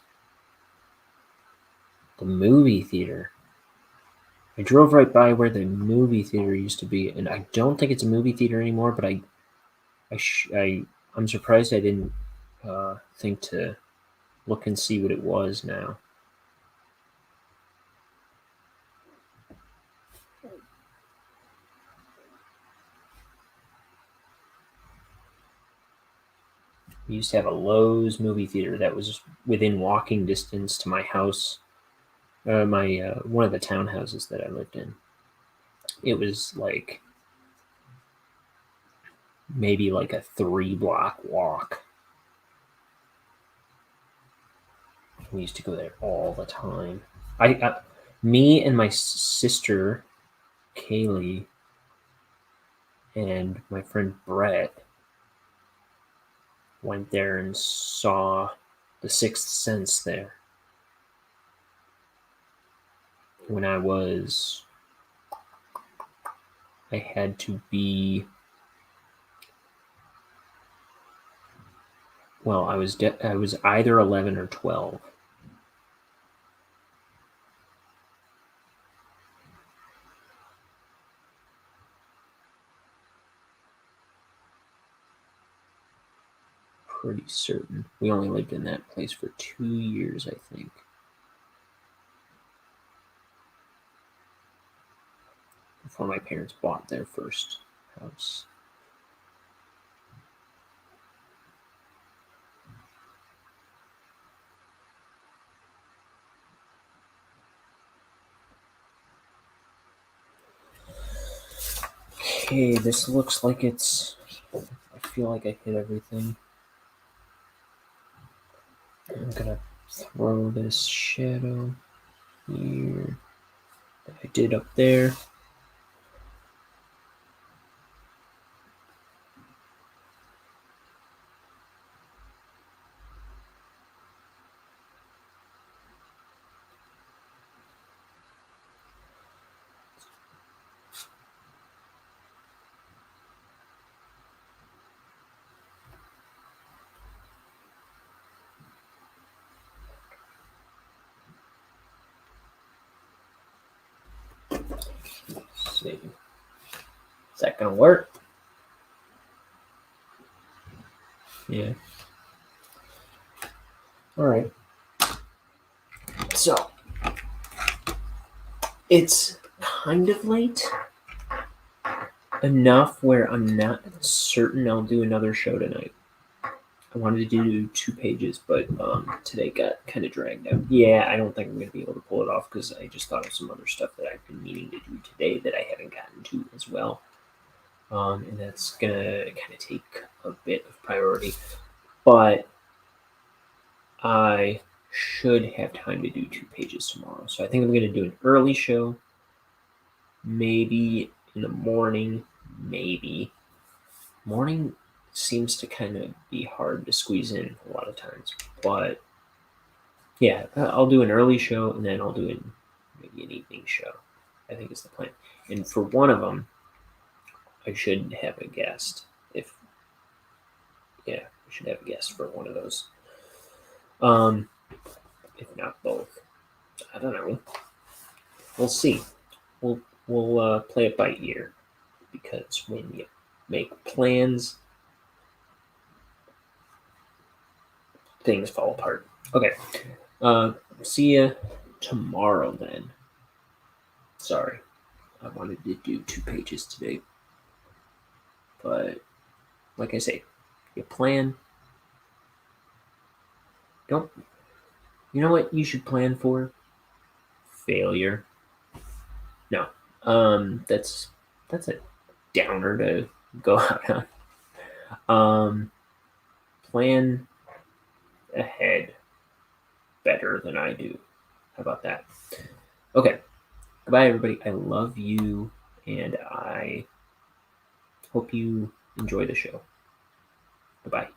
The movie theater. I drove right by where the movie theater used to be, and I don't think it's a movie theater anymore. But I'm surprised I didn't think to look and see what it was now. We used to have a Lowe's movie theater that was within walking distance to my house, my one of the townhouses that I lived in. It was like maybe like a 3-block walk. We used to go there all the time. Me and my sister Kaylee and my friend Brett went there and saw The Sixth Sense there when I had to be, well, I was either 11 or 12. Pretty certain. We only lived in that place for 2 years, I think. Before my parents bought their first house. Okay, this looks like it's... I feel like I hit everything. I'm gonna throw this shadow here that I did up there. Let's see. Is that gonna work? Yeah. All right. So it's kind of late enough where I'm not certain I'll do another show tonight. I wanted to do 2 pages, but today got kind of dragged out. Yeah, I don't think I'm going to be able to pull it off because I just thought of some other stuff that I've been meaning to do today that I haven't gotten to as well. And that's going to kind of take a bit of priority. But I should have time to do 2 pages tomorrow. So I think I'm going to do an early show, maybe in the morning, maybe. Morning seems to kind of be hard to squeeze in a lot of times. But yeah, I'll do an early show and then I'll do maybe an evening show, I think is the plan. And for one of them, I should have a guest. I should have a guest for one of those. If not both, I don't know. We'll see. We'll play it by ear because when you make plans, things fall apart. Okay. See ya tomorrow then. Sorry, I wanted to do 2 pages today, but like I say, you plan. Don't. You know what you should plan for? Failure. No. That's a downer to go out on. Plan ahead better than I do. How about that? Okay. Goodbye, everybody. I love you, and I hope you enjoy the show. Goodbye.